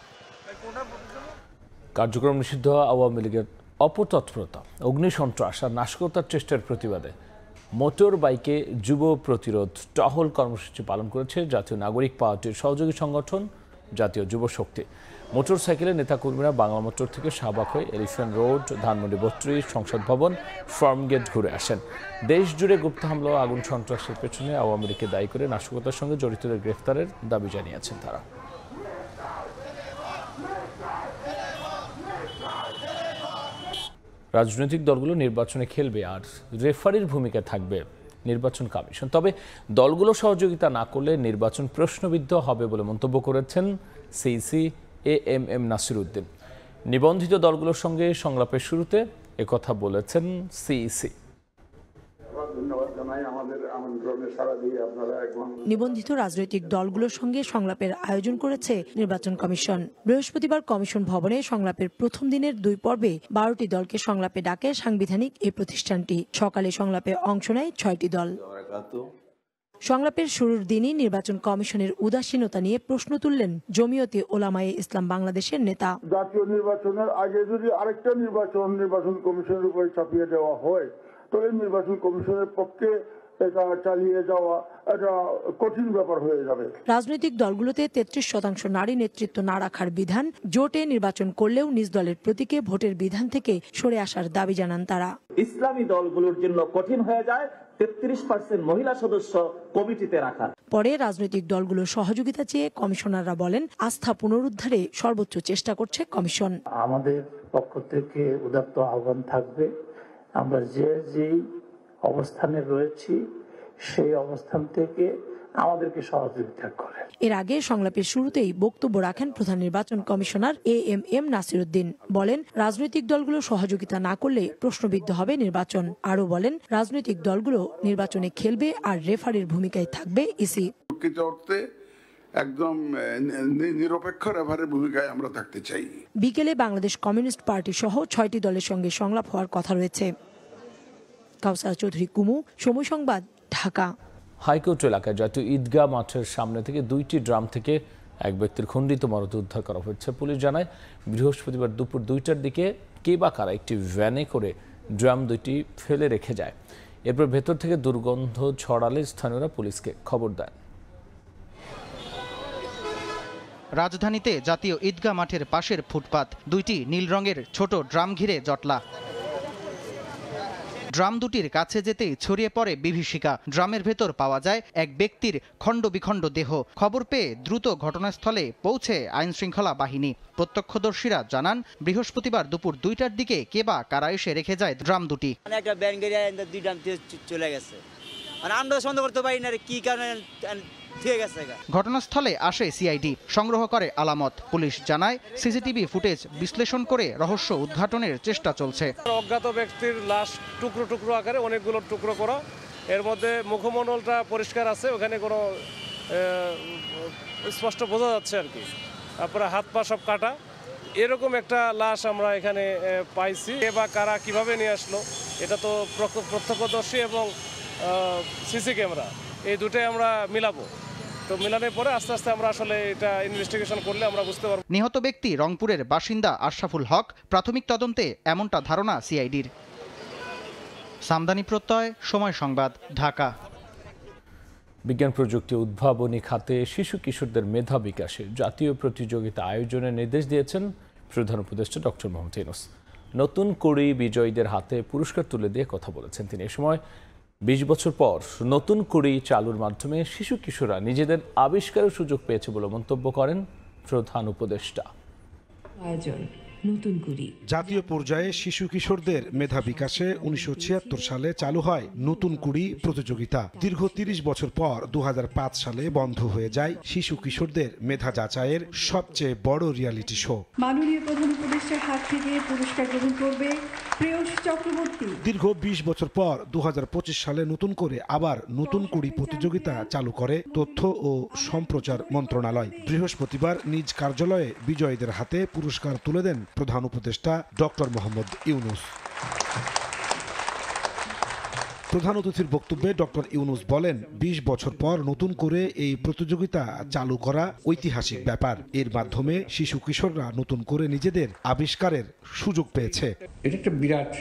[SPEAKER 1] কার্যক্রম নিষিদ্ধ আওয়ামী লীগের অপতৎপরতা, অগ্নিসন্ত্রাস আর নাশকতার চেষ্টার প্রতিবাদে মোটর বাইকে যুব প্রতিরোধ টহল কর্মসূচি পালন করেছে জাতীয় নাগরিক পার্টির সহযোগী সংগঠন জাতীয় যুব শক্তি। মোটর সাইকেলের নেতাকর্মীরা বাংলা মোটর থেকে শাহবাগ হয়ে এলিফ্যান্ট রোড, ধানমন্ডি 32, সংসদ ভবন, ফার্মগেট ঘুরে আসেন। দেশ জুড়ে গুপ্ত হামলা ও আগুন সন্ত্রাসের পেছনে আওয়ামী লীগকে দায়ী করে নাশকতার সঙ্গে জড়িতদের গ্রেফতারের দাবি জানিয়েছেন তারা। রাজনৈতিক দলগুলো নির্বাচনে খেলবে আর রেফারির ভূমিকা থাকবে নির্বাচন কমিশন। তবে দলগুলো সহযোগিতা না করলে নির্বাচন প্রশ্নবিদ্ধ হবে বলে মন্তব্য করেছেন সিইসি AMM নাসির উদ্দিন। নিবন্ধিত দলগুলোর সঙ্গে সংলাপের শুরুতে একথা বলেছেন সিইসি।
[SPEAKER 2] নিবন্ধিত রাজনৈতিক দলগুলোর সঙ্গে সংলাপের আয়োজন করেছে নির্বাচন কমিশন। বৃহস্পতিবার কমিশন ভবনে সংলাপের প্রথম দিনের 2 পর্বে 12টি দলকে সংলাপে ডাকে সাংবিধানিক এই প্রতিষ্ঠানটি। সকালে সংলাপে অংশ নেয় 6টি দল। সংলাপের শুরুর দিনই নির্বাচন কমিশনের উদাসীনতা নিয়ে প্রশ্ন তুললেন জমিয়তে ওলামায়ে ইসলাম বাংলাদেশের নেতা।
[SPEAKER 4] জাতীয় নির্বাচনের আগে যদি আরেকটা নির্বাচন কমিশনের উপরে চাপিয়ে দেওয়া হয়, তো এই নির্বাচন কমিশনের পক্ষে এটা চালিয়ে যাওয়া এটা কঠিন ব্যাপার হয়ে যাবে।
[SPEAKER 2] রাজনৈতিক দলগুলোতে 33% নারী নেতৃত্ব না রাখার বিধান, জোটে নির্বাচন করলেও নিজ দলের প্রতীকে ভোটের বিধান থেকে সরে আসার দাবি জানান তারা।
[SPEAKER 6] ইসলামী দলগুলোর জন্য কঠিন হয়ে যায় 33% মহিলা সদস্য কমিটিতে রাখা।
[SPEAKER 2] পরে রাজনৈতিক দলগুলোর সহযোগিতা চেয়ে কমিশনাররা বলেন, আস্থা পুনরুদ্ধারে সর্বোচ্চ চেষ্টা করছে কমিশন।
[SPEAKER 7] আমাদের পক্ষ থেকে উদাত্ত আহ্বান থাকবে, আমরা যেই অবস্থানে রয়েছি সেই অবস্থান থেকে আমাদেরকে সহযোগিতা করে।
[SPEAKER 2] এর আগে সংলাপের শুরুতেই বক্তব্য রাখেন প্রধান নির্বাচন কমিশনার AMM নাসিরউদ্দিন। বলেন, রাজনৈতিক দলগুলো সহযোগিতা না করলে প্রশ্নবিদ্ধ হবে নির্বাচন। আরও বলেন, রাজনৈতিক দলগুলো নির্বাচনে খেলবে আর রেফারির ভূমিকায় থাকবে ইসি।
[SPEAKER 4] প্রকৃত অর্থে একদম নিরপেক্ষ রেফারির ভূমিকায় আমরা থাকতে চাই।
[SPEAKER 2] বিকেলে বাংলাদেশ কমিউনিস্ট পার্টি সহ 6টি দলের সঙ্গে সংলাপ হওয়ার কথা রয়েছে। কাউসার চৌধুরী কুমু, সময় সংবাদ, ঢাকা।
[SPEAKER 1] হাইকোর্ট এলাকায় জাতীয় ঈদগাহ মাঠের সামনে থেকে 2টি ড্রাম থেকে এক ব্যক্তির খণ্ডিত মরদেহ উদ্ধার করা হয়েছে। পুলিশ জানায়, বৃহস্পতিবার দুপুর 2টার দিকে কে বা কারা একটি ভ্যানে করে ড্রাম 2টি ফেলে রেখে যায়। এরপর ভেতর থেকে দুর্গন্ধ ছড়ালে স্থানীয়রা পুলিশকে খবর দেন।
[SPEAKER 8] রাজধানীতে জাতীয় ঈদগাহ মাঠের পাশের ফুটপাত, 2টি নীল রঙের ছোট ড্রাম ঘিরে জটলা। ড্রাম দুটির কাছে যেতেই ছড়িয়ে পড়ে বিভীষিকা। ড্রামের ভেতর পাওয়া যায় এক ব্যক্তির খণ্ডবিখণ্ড দেহ। খবর পেয়ে দ্রুত ঘটনাস্থলে পৌঁছে আইনশৃঙ্খলা বাহিনী। প্রত্যক্ষদর্শীরা জানান, বৃহস্পতিবার দুপুর 2টার দিকে কে বা কারা এসে রেখে যায় ড্রাম দুটি।
[SPEAKER 10] একটা ব্যান গাড়ি 2 ড্রাম চলে গেছে, আমরা সন্দেহ করতে পারি না কি কারণে ঠিক আছে।
[SPEAKER 8] ঘটনাস্থলে আসে সিআইডি, সংগ্রহ করে আলামত। পুলিশ জানায়, সিসিটিভি ফুটেজ বিশ্লেষণ করে রহস্য উদ্ঘাটনের চেষ্টা চলছে।
[SPEAKER 21] অজ্ঞাত ব্যক্তির লাশ টুকরো টুকরো আকারে অনেকগুলো টুকরো করা, এর মধ্যে মুখমণ্ডলটা পরিষ্কার আছে, ওখানে কোনো স্পষ্ট বোঝা যাচ্ছে আর কি। তারপরে হাত পা সব কাটা, এরকম একটা লাশ আমরা এখানে পাইছি। কে বা কারা কিভাবে নিয়ে আসলো, এটা তো প্রত্যক্ষদর্শী এবং সিসি ক্যামেরা এই দুটোই আমরা মিলাবো। তো মিলানোর পরে আস্তে আস্তে আমরা আসলে এটা ইনভেস্টিগেশন করলে আমরা বুঝতে পারব।
[SPEAKER 8] নিহত ব্যক্তি রংপুরের বাসিন্দা আশরাফুল হক। প্রাথমিক তদন্তে এমনটা ধারণা সিআইডির। সামদানি প্রত্যয়, সময় সংবাদ, ঢাকা।
[SPEAKER 1] বিজ্ঞান প্রযুক্তি উদ্ভাবনী খাতে শিশু কিশোরদের মেধা বিকাশে জাতীয় প্রতিযোগিতা আয়োজনের নির্দেশ দিয়েছেন প্রধান উপদেষ্টা ডক্টর মোহাম্মদ ইউনূস। নতুন কুড়ি বিজয়ীদের হাতে পুরস্কার তুলে দিয়ে কথা বলেছেন তিনি। এ সময় 20 বছর পর নতুন কুড়ি চালুর মাধ্যমে শিশু কিশোররা নিজেদের আবিষ্কারের সুযোগ পেয়েছে বলে মন্তব্য করেন প্রধান উপদেষ্টা।
[SPEAKER 3] জাতীয় পর্যায়ে শিশু কিশোরদের মেধা বিকাশে 1976 সালে চালু হয় নতুন কুড়ি প্রতিযোগিতা। দীর্ঘ 30 বছর পর 2005 সালে বন্ধ হয়ে যায় শিশু কিশোরদের মেধা যাচাইয়ের সবচেয়ে বড় রিয়ালিটি শো।
[SPEAKER 27] মাননীয় প্রধান উপদেষ্টার হাত থেকে পুরস্কার গ্রহণ করবে প্রেয়স চক্রবর্তী।
[SPEAKER 3] দীর্ঘ 20 বছর পর 2025 সালে নতুন করে আবার নতুন কুড়ি প্রতিযোগিতা চালু করে তথ্য ও সম্প্রচার মন্ত্রণালয়। বৃহস্পতিবার নিজ কার্যালয়ে বিজয়ীদের হাতে পুরস্কার তুলে দেন প্রধান উপদেষ্টা ডক্টর মোহাম্মদ ইউনূস। প্রধান অতিথির বক্তব্যে ডক্টর ইউনূস বলেন, 20 বছর পর নতুন করে এই প্রতিযোগিতা চালু করা ঐতিহাসিক ব্যাপার। এর মাধ্যমে শিশু কিশোররা নতুন করে নিজেদের আবিষ্কারের সুযোগ পেয়েছে।
[SPEAKER 28] এটা একটা বিরাট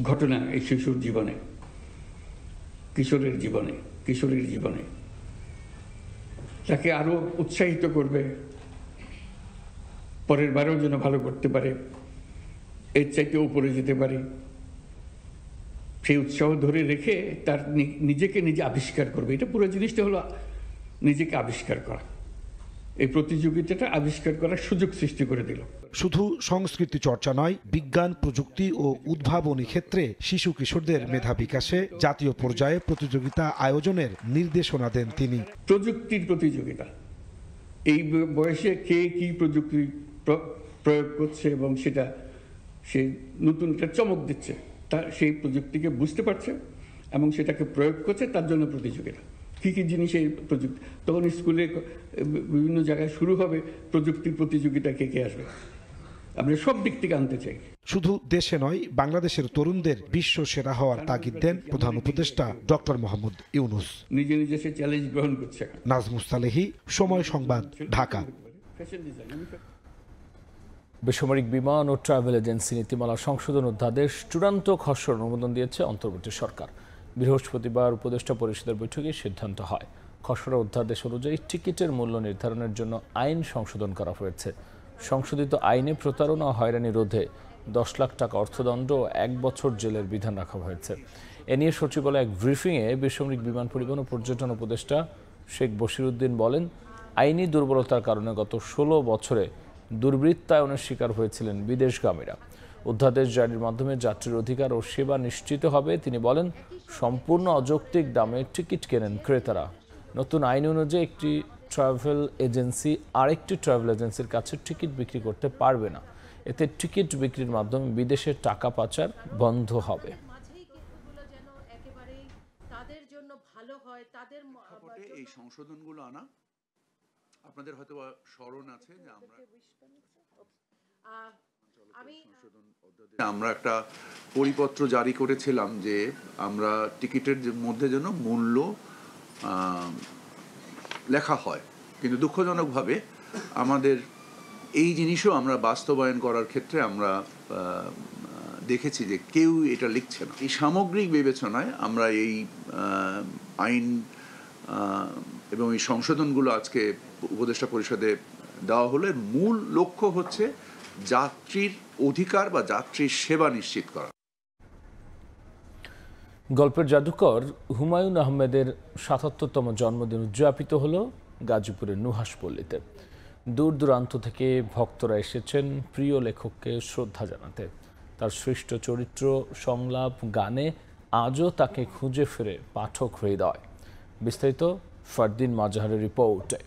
[SPEAKER 28] ঘটনা এই শিশুর জীবনে, কিশোরের জীবনে তাকে আরো উৎসাহিত করবে, পরের বারেও যেন ভালো করতে পারে, এর চাইতে উপরে যেতে পারে, সেই উৎসাহ ধরে রেখে তার নিজেকে নিজে আবিষ্কার করবে। এটা পুরো জিনিসটা হলো নিজেকে আবিষ্কার করা। এই প্রতিযোগিতাটা আবিষ্কার করার সুযোগ সৃষ্টি করে দিল।
[SPEAKER 3] শুধু সংস্কৃতি চর্চা নয়, বিজ্ঞান প্রযুক্তি ও উদ্ভাবনী ক্ষেত্রে শিশু কিশোরদের মেধা বিকাশে জাতীয় পর্যায়ে প্রতিযোগিতা আয়োজনের নির্দেশনা দেন তিনি।
[SPEAKER 28] প্রযুক্তির প্রতিযোগিতা, এই বয়সে কে কি প্রযুক্তি প্রয়োগ করছে এবং সেটা সে নতুন একটা চমক দিচ্ছে, তা সেই প্রযুক্তিকে বুঝতে পারছে এবং সেটাকে প্রয়োগ করছে। তার জন্য প্রতিযোগিতা, কী কী জিনিস এই প্রযুক্তি, তখন স্কুলে বিভিন্ন জায়গায় শুরু হবে প্রযুক্তির প্রতিযোগিতা, কে কে আসবে, আমরা সব দিক থেকে আনতে চাই।
[SPEAKER 3] শুধু দেশে নয়, বাংলাদেশের তরুণদের বিশ্ব সেরা হওয়ার তাগিদ দেন প্রধান উপদেষ্টা ডক্টর মোহাম্মদ ইউনূস।
[SPEAKER 28] নিজে নিজে সে চ্যালেঞ্জ গ্রহণ করছে।
[SPEAKER 3] নাজমুস সালেহী, সময় সংবাদ, ঢাকা।
[SPEAKER 1] বেসামরিক বিমান ও ট্রাভেল এজেন্সি নীতিমালা সংশোধন অধ্যাদেশ চূড়ান্ত খসড়া অনুমোদন দিয়েছে অন্তর্বর্তী সরকার। বৃহস্পতিবার উপদেষ্টা পরিষদের বৈঠকে সিদ্ধান্ত হয়। খসড়া অধ্যাদেশ অনুযায়ী টিকিটের মূল্য নির্ধারণের জন্য আইন সংশোধন করা হয়েছে। সংশোধিত আইনে প্রতারণা ও হয়রানি রোধে 10 লাখ টাকা অর্থদণ্ড ও 1 বছর জেলের বিধান রাখা হয়েছে। এ নিয়ে সচিবালয়ে এক ব্রিফিংয়ে বেসামরিক বিমান পরিবহন ও পর্যটন উপদেষ্টা শেখ বশিরউদ্দিন বলেন, আইনি দুর্বলতার কারণে গত 16 বছরে দুর্বৃত্তায়নের শিকার হয়েছিলেন বিদেশগামীরা। অধ্যাদেশ জারির মাধ্যমে যাত্রীর অধিকার ও সেবা নিশ্চিত হবে। তিনি বলেন, সম্পূর্ণ অযৌক্তিক দামে টিকিট কেনেন ক্রেতারা। নতুন আইন অনুযায়ী একটি ট্রাভেল এজেন্সি আরেকটি ট্রাভেল এজেন্সির কাছে টিকিট বিক্রি করতে পারবে না। এতে টিকিট বিক্রির মাধ্যমে বিদেশে টাকা পাচার বন্ধ হবে।
[SPEAKER 5] এই সংশোধনগুলো আনা আপনাদের হয়তো স্মরণ আছে যে আমরা একটা পরিপত্র জারি করেছিলাম যে আমরা টিকিটের মধ্যে যেন মূল্য লেখা হয়, কিন্তু দুঃখজনকভাবে আমাদের এই জিনিসও আমরা বাস্তবায়ন করার ক্ষেত্রে আমরা দেখেছি যে কেউ এটা লিখছে না। এই সামগ্রিক বিবেচনায় আমরা এই আইন এবং এই সংশোধনগুলো আজকে উপদেষ্টা পরিষদে দেওয়া হলে মূল লক্ষ্য হচ্ছে যাত্রীর অধিকার বা যাত্রীর সেবা নিশ্চিত করা।
[SPEAKER 1] গল্পের জাদুকর হুমায়ুন আহমেদের ৭৭তম জন্মদিন উদযাপিত হল গাজীপুরের নুহাশপল্লীতে। দূর দূরান্ত থেকে ভক্তরা এসেছেন প্রিয় লেখককে শ্রদ্ধা জানাতে। তার সৃষ্ট চরিত্র, সংলাপ, গানে আজও তাকে খুঁজে ফেরে পাঠক হৃদয়। বিস্তারিত ফারদিন মাজহারের রিপোর্টে।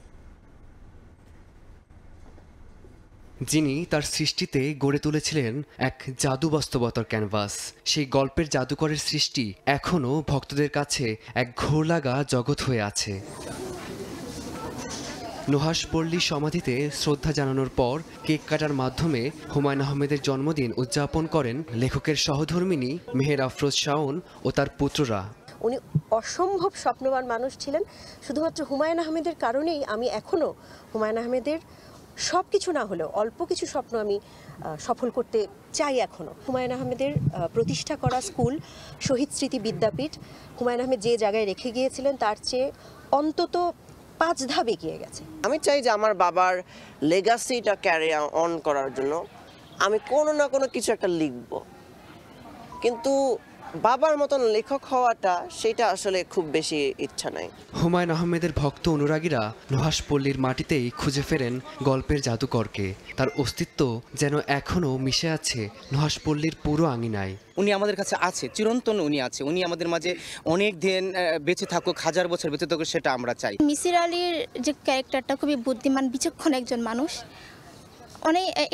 [SPEAKER 9] যিনি তার সৃষ্টিতে গড়ে তুলেছিলেন এক জাদু বাস্তবতার ক্যানভাস, সেই গল্পের জাদুকরের সৃষ্টি এখনও ভক্তদের কাছে এক ঘোর লাগা জগৎ হয়ে আছে। নুহাশপল্লী সমাধিতে শ্রদ্ধা জানানোর পর কেক কাটার মাধ্যমে হুমায়ুন আহমেদের জন্মদিন উদযাপন করেন লেখকের সহধর্মিণী মেহের আফরোজ শাওন ও তার পুত্ররা।
[SPEAKER 11] উনি অসম্ভব স্বপ্নবান মানুষ ছিলেন। শুধুমাত্র হুমায়ুন আহমেদের কারণেই আমি এখনও হুমায়ুন আহমেদের সব কিছু না হলেও অল্প কিছু স্বপ্ন আমি সফল করতে চাই এখনও। হুমায়ুন আহমেদের প্রতিষ্ঠা করা স্কুল শহীদ স্মৃতি বিদ্যাপীঠ হুমায়ুন আহমেদ যে জায়গায় রেখে গিয়েছিলেন তার চেয়ে অন্তত 5 ধাপ এগিয়ে গেছে।
[SPEAKER 12] আমি চাই যে আমার বাবার লেগাসিটা ক্যারি অন করার জন্য আমি কোনো না কোনো কিছু একটা লিখব, কিন্তু বাবার মতন লেখক হওয়াটা সেটা আসলে খুব বেশি ইচ্ছা নাই।
[SPEAKER 9] হুমায়ুন আহমেদের ভক্ত অনুরাগীরা নুহাশপল্লীর মাটিতেই খুঁজে ফেরেন গল্পের জাদুকরকে। তার অস্তিত্ব যেন এখনও মিশে আছে নুহাশপল্লীর পুরো আঙিনায়।
[SPEAKER 14] উনি আমাদের কাছে আছে, চিরন্তন উনি আছে, উনি আমাদের মাঝে অনেক দিন বেঁচে থাকুক, 1000 বছর বেঁচে থাকুক, সেটা আমরা চাই।
[SPEAKER 15] মিসির আলীর যে ক্যারেক্টারটা খুবই বুদ্ধিমান, বিচক্ষণ একজন মানুষ।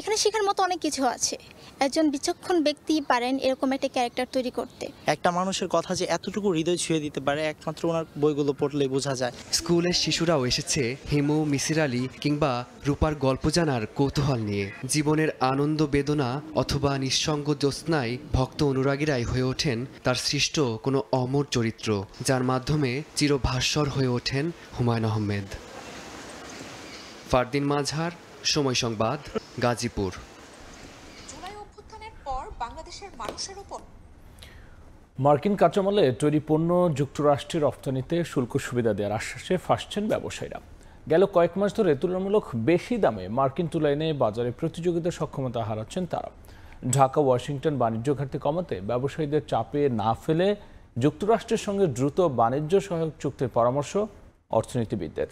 [SPEAKER 15] এখানে শেখার মতো অনেক কিছু আছে। একজন বিচক্ষণ ব্যক্তি পারেন এরকম একটা ক্যারেক্টার তৈরি করতে।
[SPEAKER 17] একটা মানুষের কথা যে এতটুকু হৃদয় ছুঁয়ে দিতে পারে একমাত্র ওনার বইগুলো পড়লেই বোঝা যায়।
[SPEAKER 9] স্কুলের শিশুরাও এসেছে হিমু, মিসির আলী কিংবা রূপার গল্প জানার কৌতূহল নিয়ে। জীবনের আনন্দ, বেদনা অথবা নিঃসঙ্গ জ্যোৎস্নায় ভক্ত অনুরাগীরাই হয়ে ওঠেন তার সৃষ্ট কোনো অমর চরিত্র, যার মাধ্যমে চিরভাস্বর হয়ে ওঠেন হুমায়ুন আহমেদ। ফারদিন মাজহার, সময় সংবাদ, গাজীপুর।
[SPEAKER 1] মার্কিন কাঁচামালে তৈরি পণ্য যুক্তরাষ্ট্রের রপ্তানিতে শুল্ক সুবিধা দেওয়ার আশ্বাসে ফাঁসছেন ব্যবসায়ীরা। গেল কয়েক মাস ধরে তুলনামূলক বেশি দামে মার্কিন তুলা এনে বাজারে প্রতিযোগিতার সক্ষমতা হারাচ্ছেন তারা। ঢাকা ওয়াশিংটন বাণিজ্য ঘাটতি কমাতে ব্যবসায়ীদের চাপে না ফেলে যুক্তরাষ্ট্রের সঙ্গে দ্রুত বাণিজ্য সহায়ক চুক্তির পরামর্শ অর্থনীতিবিদদের।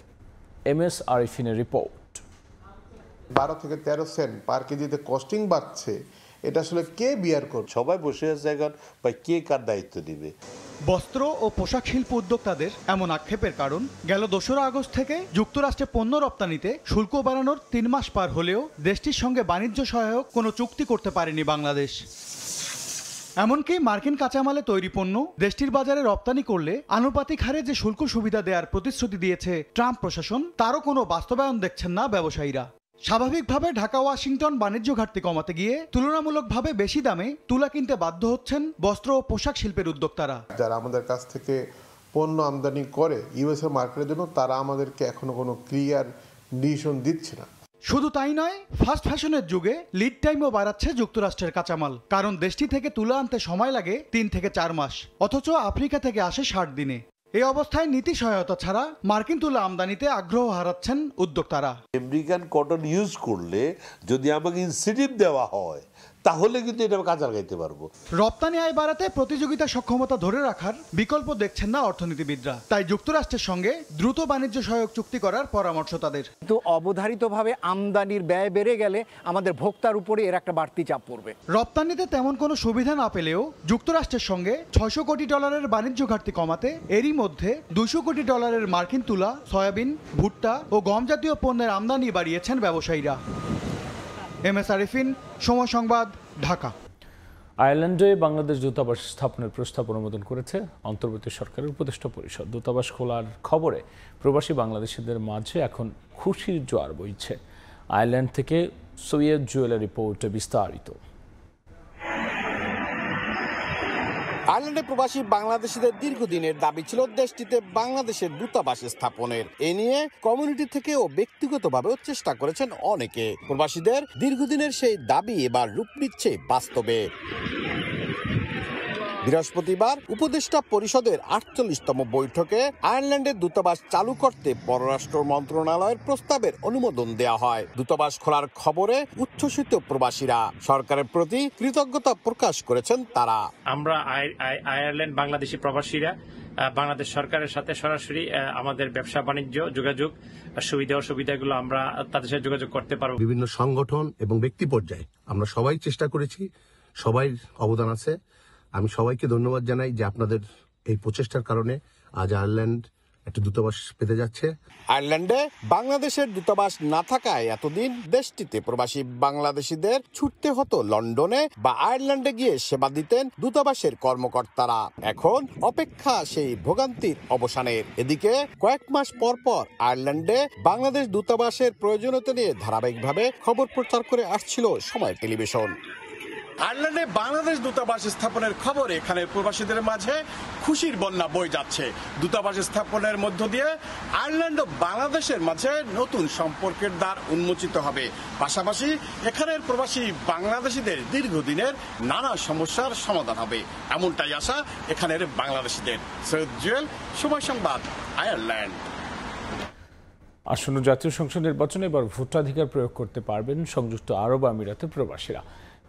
[SPEAKER 1] MS আরিফিনের report.
[SPEAKER 18] 12 থেকে 13 সেন্ট পার কেজিতে কস্টিং বাড়ছে, এটা আসলে কে বিয়ার করবে?
[SPEAKER 29] সবাই বসে আছে এখন, কে কার দায়িত্ব দিবে?
[SPEAKER 13] বস্ত্র ও পোশাক শিল্প উদ্যোক্তাদের এমন আক্ষেপের কারণ, গেল 2 আগস্ট থেকে যুক্তরাষ্ট্রে পণ্য রপ্তানিতে শুল্ক বাড়ানোর 3 মাস পার হলেও দেশটির সঙ্গে বাণিজ্য সহায়ক কোনো চুক্তি করতে পারেনি বাংলাদেশ। এমনকি মার্কিন কাঁচামালে তৈরি পণ্য দেশটির বাজারে রপ্তানি করলে আনুপাতিক হারে যে শুল্ক সুবিধা দেওয়ার প্রতিশ্রুতি দিয়েছে ট্রাম্প প্রশাসন, তারও কোনো বাস্তবায়ন দেখছেন না ব্যবসায়ীরা। স্বাভাবিকভাবে ঢাকা ওয়াশিংটন বাণিজ্য ঘাটতি কমাতে গিয়ে তুলনামূলকভাবে বেশি দামে তুলা কিনতে বাধ্য হচ্ছেন বস্ত্র ও পোশাক শিল্পের উদ্যোক্তারা।
[SPEAKER 18] যারা আমাদের কাছ থেকে পণ্য আমদানি করে ইউএসএ মার্কেটের জন্য, তারা আমাদেরকে এখনো কোনো ক্লিয়ার ডিসিশন দিচ্ছে না।
[SPEAKER 13] শুধু তাই নয়, ফাস্ট ফ্যাশনের যুগে লিড টাইমও বাড়াচ্ছে যুক্তরাষ্ট্রের কাঁচামাল, কারণ দেশটি থেকে তুলা আনতে সময় লাগে 3 থেকে 4 মাস, অথচ আফ্রিকা থেকে আসে 60 দিনে। এই অবস্থায় নীতি সহায়তা ছাড়া মার্কিন তুলা আমদানিতে আগ্রহ হারাচ্ছেন উদ্যোক্তারা।
[SPEAKER 16] আমেরিকান কটন ইউজ করলে যদি আমাকে ইনসেন্টিভ দেওয়া হয়, তাহলে কিন্তু এটা কাজে লাগাইতে পারবো।
[SPEAKER 13] রপ্তানি আয় বাড়াতে প্রতিযোগিতা সক্ষমতা ধরে রাখার বিকল্প দেখছেন না অর্থনীতিবিদরা, তাই যুক্তরাষ্ট্রের সঙ্গে দ্রুত বাণিজ্য সহায়ক চুক্তি করার পরামর্শ তাদের।
[SPEAKER 19] কিন্তু অবধারিতভাবে আমদানির ব্যয় বেড়ে গেলে আমাদের ভোক্তার উপরে এর একটা বাড়তি চাপ পড়বে।
[SPEAKER 13] রপ্তানিতে তেমন কোনো সুবিধা না পেলেও যুক্তরাষ্ট্রের সঙ্গে $600 কোটি বাণিজ্য ঘাটতি কমাতে এরই মধ্যে $200 কোটি মার্কিন তুলা, সয়াবিন, ভুট্টা ও গম জাতীয় পণ্যের আমদানি বাড়িয়েছেন ব্যবসায়ীরা। MS আরিফিন, সময় সংবাদ, ঢাকা।
[SPEAKER 1] আয়ারল্যান্ডে বাংলাদেশ দূতাবাস স্থাপনের প্রস্তাব অনুমোদন করেছে অন্তর্বর্তী সরকারের উপদেষ্টা পরিষদ। দূতাবাস খোলার খবরে প্রবাসী বাংলাদেশিদের মাঝে এখন খুশির জোয়ার বইছে। আয়ারল্যান্ড থেকে সৈয়দ জুয়েলের রিপোর্টে বিস্তারিত।
[SPEAKER 20] আয়ারল্যান্ডে প্রবাসী বাংলাদেশিদের দীর্ঘদিনের দাবি ছিল দেশটিতে বাংলাদেশের দূতাবাস স্থাপনের। এ নিয়ে কমিউনিটি থেকে ও ব্যক্তিগতভাবেও চেষ্টা করেছেন অনেকে। প্রবাসীদের দীর্ঘদিনের সেই দাবি এবার রূপ নিচ্ছে বাস্তবে। বৃহস্পতিবার উপদেষ্টা পরিষদের 48তম বৈঠকে আয়ারল্যান্ডের দূতাবাস চালু করতে পররাষ্ট্র মন্ত্রণালয়ের প্রস্তাবের অনুমোদন দেওয়া হয়। দূতাবাস খোলার খবরে উচ্ছ্বসিত প্রবাসীরা সরকারের প্রতি কৃতজ্ঞতা প্রকাশ করেছেন তারা।
[SPEAKER 23] আমরা আয়ারল্যান্ড বাংলাদেশি প্রবাসীরা বাংলাদেশ সরকারের সাথে সরাসরি আমাদের ব্যবসা বাণিজ্য যোগাযোগ সুবিধা অসুবিধাগুলো আমরা তাদের সাথে যোগাযোগ করতে পারবো।
[SPEAKER 24] বিভিন্ন সংগঠন এবং ব্যক্তি পর্যায়ে আমরা সবাই চেষ্টা করেছি, সবাই অবদান আছে। আমি সবাইকে ধন্যবাদ জানাই যে আপনাদের এই প্রচেষ্টার কারণে আজ আয়ারল্যান্ড একটা দূতাবাস পেতে যাচ্ছে।
[SPEAKER 20] আয়ারল্যান্ডে বাংলাদেশের দূতাবাস না থাকায় এতদিন দেশটিতে প্রবাসী বাংলাদেশিদের ছুটতে হতো লন্ডনে বা আয়ারল্যান্ডে গিয়ে সেবা দিতেন দূতাবাসের কর্মকর্তারা। এখন অপেক্ষা সেই ভোগান্তির অবসানের। এদিকে কয়েক মাস পর পর আয়ারল্যান্ডে বাংলাদেশ দূতাবাসের প্রয়োজনীয়তা নিয়ে ধারাবাহিকভাবে খবর প্রচার করে আসছিল সময় টেলিভিশন।
[SPEAKER 25] আয়ারল্যান্ডে বাংলাদেশ দূতাবাস স্থাপনের খবর এখানে প্রবাসীদের মাঝে খুশির বন্যা বয়ে যাচ্ছে। দূতাবাস স্থাপনের মধ্য দিয়ে আয়ারল্যান্ড ও বাংলাদেশের মাঝে নতুন সম্পর্কের দ্বার উন্মোচিত হবে। পাশাপাশি এখানের প্রবাসী বাংলাদেশিদের দীর্ঘদিনের নানা সমস্যার সমাধান হবে, এমনটাই আশা এখানের বাংলাদেশিদের। সৈয়দ জুয়েল, সময় সংবাদ, আয়ারল্যান্ড।
[SPEAKER 1] আসন্ন জাতীয় সংসদ নির্বাচনে এবার ভোটাধিকার প্রয়োগ করতে পারবেন সংযুক্ত আরব আমিরাতের প্রবাসীরা।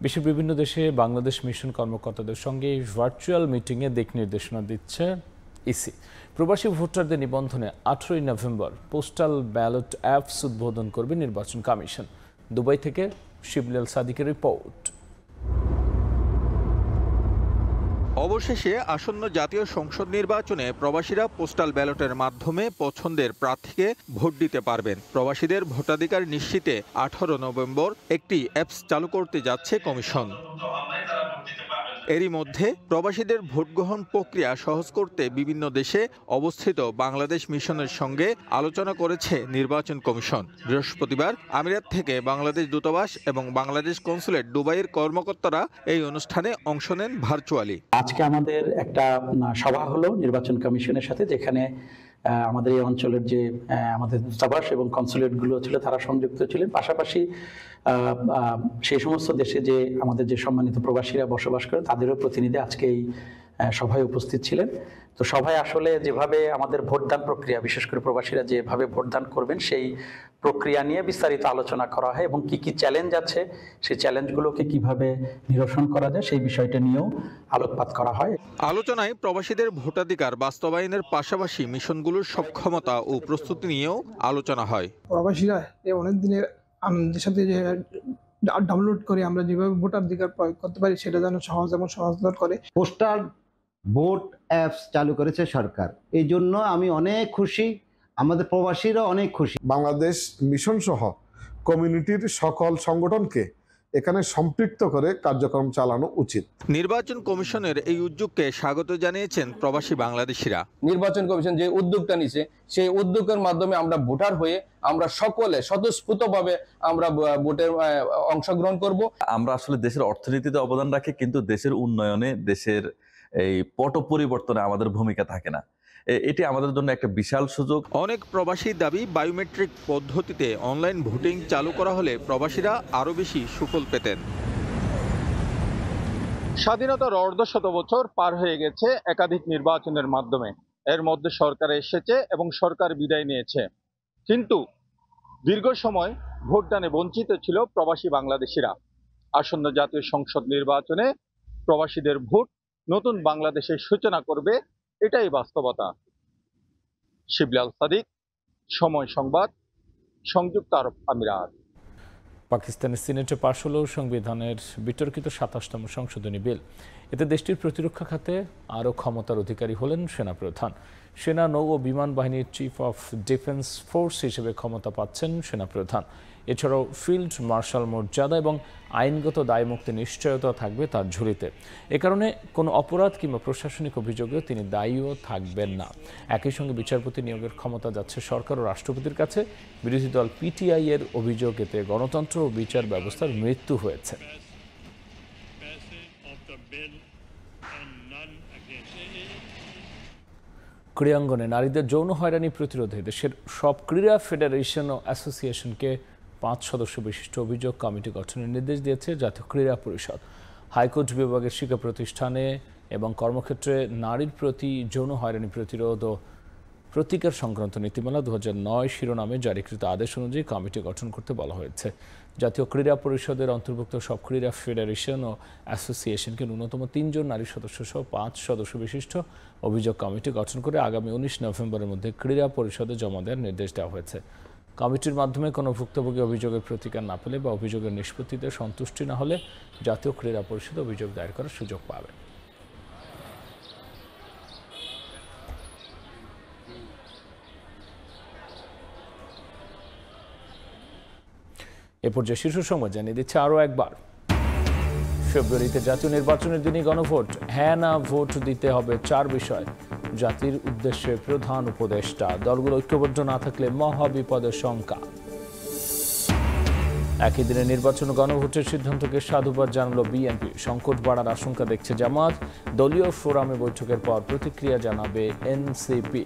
[SPEAKER 1] বিশ্বের বিভিন্ন দেশে বাংলাদেশ মিশন কর্মকর্তাদের সঙ্গে ভার্চুয়াল মিটিংয়ে দিক নির্দেশনা দিচ্ছে ইসি। প্রবাসী ভোটারদের নিবন্ধনে 18 নভেম্বর পোস্টাল ব্যালট অ্যাপস উদ্বোধন করবে নির্বাচন কমিশন। দুবাই থেকে শিবলীল সাদিকের রিপোর্ট।
[SPEAKER 26] অবশেষে আসন্ন জাতীয় সংসদ নির্বাচনে প্রবাসীরা পোস্টাল ব্যালটের মাধ্যমে পছন্দের প্রার্থীকে ভোট দিতে পারবেন। প্রবাসীদের ভোটাধিকার নিশ্চিতে 18 নভেম্বর একটি অ্যাপস চালু করতে যাচ্ছে কমিশন। এরই মধ্যে প্রবাসীদের ভোট গ্রহণ প্রক্রিয়া সহজ করতে বিভিন্ন দেশে অবস্থিত বাংলাদেশ মিশনের সঙ্গে আলোচনা করেছে নির্বাচন কমিশন। বৃহস্পতিবার আমিরাত থেকে বাংলাদেশ দূতাবাস এবং বাংলাদেশ কনসুলেট দুবাইয়ের কর্মকর্তারা এই অনুষ্ঠানে অংশ নেন ভার্চুয়ালি।
[SPEAKER 29] আজকে আমাদের একটা সভা হলো নির্বাচন কমিশনের সাথে, যেখানে আমাদের এই অঞ্চলের যে আমাদের দূতাবাস এবং কনসুলেটগুলো ছিল তারা সংযুক্ত ছিলেন। পাশাপাশি সেই সমস্ত দেশে যে আমাদের যে সম্মানিত প্রবাসীরা বসবাস করেন তাদেরও প্রতিনিধি আজকে এই সভায় উপস্থিত ছিলেন। তো সভায় আসলে যেভাবে আমাদের ভোটদান প্রক্রিয়া, বিশেষ করে প্রবাসীরা যেভাবে ভোটদান করবেন সেই প্রক্রিয়া নিয়ে বিস্তারিত আলোচনা করা হয় এবং কি কি চ্যালেঞ্জ আছে সেই চ্যালেঞ্জগুলোকে কিভাবে নিরসন করা যায় সেই বিষয়টা নিয়েও আলোকপাত করা হয়।
[SPEAKER 26] আলোচনায় প্রবাসীদের ভোটাধিকার বাস্তবায়নের পাশাপাশি মিশনগুলোর সক্ষমতা ও প্রস্তুতি নিয়েও আলোচনা হয়।
[SPEAKER 30] প্রবাসীরা অনেক দিনের আমাদের সাথে যে ডাউনলোড করে আমরা যেভাবে ভোটাধিকার প্রয়োগ করতে পারি সেটা যেন সহজ এবং সহজতর করে।
[SPEAKER 31] পোস্টাল
[SPEAKER 2] ভোট অ্যাপস চালু করেছে সরকার, এই জন্য আমি অনেক খুশি, আমাদের প্রবাসীরা অনেক খুশি।
[SPEAKER 4] বাংলাদেশ মিশন সহ কমিউনিটির সকল সংগঠনকে এখানে সম্পৃক্ত করে কার্যক্রম চালানো উচিত।
[SPEAKER 26] নির্বাচন কমিশনের এই উদ্যোগকে স্বাগত জানিয়েছেন প্রবাসী বাংলাদেশিরা।
[SPEAKER 6] নির্বাচন কমিশন যে উদ্যোগটা নিছে সেই উদ্যোগের মাধ্যমে আমরা ভোটার হয়ে আমরা সকলে স্বতঃস্ফূর্তভাবে আমরা ভোটের অংশগ্রহণ করব।
[SPEAKER 7] আমরা আসলে দেশের অর্থনীতিতে অবদান রাখি, কিন্তু দেশের উন্নয়নে, দেশের এই পট পরিবর্তনে আমাদের ভূমিকা থাকে না। এটি আমাদের জন্য একটা বিশাল সুযোগ।
[SPEAKER 26] অনেক প্রবাসীর দাবি, বায়োমেট্রিক পদ্ধতিতে অনলাইন ভোটিং চালু করা হলে প্রবাসীরা আরও বেশি সুফল পেতেন। স্বাধীনতার অর্ধশত বছর পার হয়ে গেছে একাধিক নির্বাচনের মাধ্যমে। এর মধ্যে সরকার এসেছে এবং সরকার বিদায় নিয়েছে, কিন্তু দীর্ঘ সময় ভোটদানে বঞ্চিত ছিল প্রবাসী বাংলাদেশিরা। আসন্ন জাতীয় সংসদ নির্বাচনে প্রবাসীদের ভোট নতুন বাংলাদেশের সূচনা করবে, এটাই বাস্তবতা। শিবলি আল সাদিক, সময় সংবাদ, সংযুক্ত আরব আমিরাত।
[SPEAKER 1] পাকিস্তানের সিনেটে পাশ হল সংবিধানের বিতর্কিত ২৭তম সংশোধনী বিল। এতে দেশটির প্রতিরক্ষা খাতে আরও ক্ষমতার অধিকারী হলেন সেনাপ্রধান। সেনা, নৌ ও বিমান বাহিনীর চিফ অফ ডিফেন্স ফোর্স হিসেবে ক্ষমতা পাচ্ছেন সেনাপ্রধান। এছাড়াও ফিল্ড মার্শাল মর্যাদা এবং আইনগত দায়মুক্তি নিশ্চয়তা থাকবে তার ঝুলিতে। এ কারণে কোনো অপরাধ কিংবা প্রশাসনিক অভিযোগেও তিনি দায়ীও থাকবেন না। একই সঙ্গে বিচারপতি নিয়োগের ক্ষমতা যাচ্ছে সরকার ও রাষ্ট্রপতির কাছে। বিরোধী দল পিটিআই এর অভিযোগ, এতে গণতন্ত্র ও বিচার ব্যবস্থার মৃত্যু হয়েছে। ক্রীড়াঙ্গনে নারীদের যৌন হয়রানি প্রতিরোধে দেশের সব ক্রীড়া ফেডারেশন ও অ্যাসোসিয়েশনকে ৫ সদস্য বিশিষ্ট অভিযোগ কমিটি গঠনের নির্দেশ দিয়েছে জাতীয় ক্রীড়া পরিষদ। হাইকোর্ট বিভাগের শিক্ষা প্রতিষ্ঠানে এবং কর্মক্ষেত্রে নারীর প্রতি যৌন হয়রানি প্রতিরোধ ও প্রতিকার সংক্রান্ত নীতিমালা ২০০৯ শিরোনামে জারিকৃত আদেশ অনুযায়ী কমিটি গঠন করতে বলা হয়েছে। জাতীয় ক্রীড়া পরিষদের অন্তর্ভুক্ত সব ক্রীড়া ফেডারেশন ও অ্যাসোসিয়েশনকে ন্যূনতম ৩ জন নারী সদস্য সহ ৫ সদস্য বিশিষ্ট অভিযোগ কমিটি গঠন করে আগামী ১৯ নভেম্বরের মধ্যে ক্রীড়া পরিষদে জমা দেওয়ার নির্দেশ দেওয়া হয়েছে। কমিটির মাধ্যমে কোনো ভুক্তভোগী অভিযোগের প্রতিকার না পেলে বা অভিযোগের নিষ্পত্তিতে সন্তুষ্টি না হলে জাতীয় ক্রীড়া পরিষদ অভিযোগ দায়ের করার সুযোগ পাবে। এ পর্যায়ে শীর্ষ সংবাদ জানিয়ে দিচ্ছে আরও একবার। ফেব্রুয়ারিতে জাতীয় নির্বাচনের দিনই গণভোট, হ্যাঁ না ভোট দিতে হবে ৪ বিষয়। জাতির উদ্দেশ্যে প্রধান উপদেষ্টা, দলগুলো ঐক্যবদ্ধ না থাকলে মহাবিপদের শঙ্কা। একই দিনে নির্বাচন গণভোটের সিদ্ধান্তকে সাধুবাদ জানালো বিএনপি। সংকট বাড়ার আশঙ্কা দেখছে জামাত। দলীয় ফোরামে বৈঠকের পর প্রতিক্রিয়া জানাবে এনসিপি।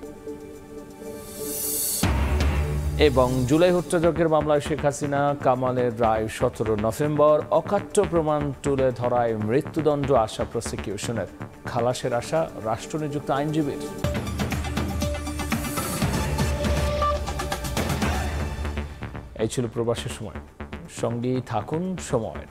[SPEAKER 1] এবং জুলাই হত্যাযজ্ঞের মামলায় শেখ হাসিনা কামালের রায় ১৭ নভেম্বর। অকাট্য প্রমাণ তুলে ধরায় মৃত্যুদণ্ড আশা প্রসিকিউশনের। খালাসের আশা রাষ্ট্রনিযুক্ত আইনজীবীর। এই ছিল প্রবাসের সময়। সঙ্গেই থাকুন সময়ের।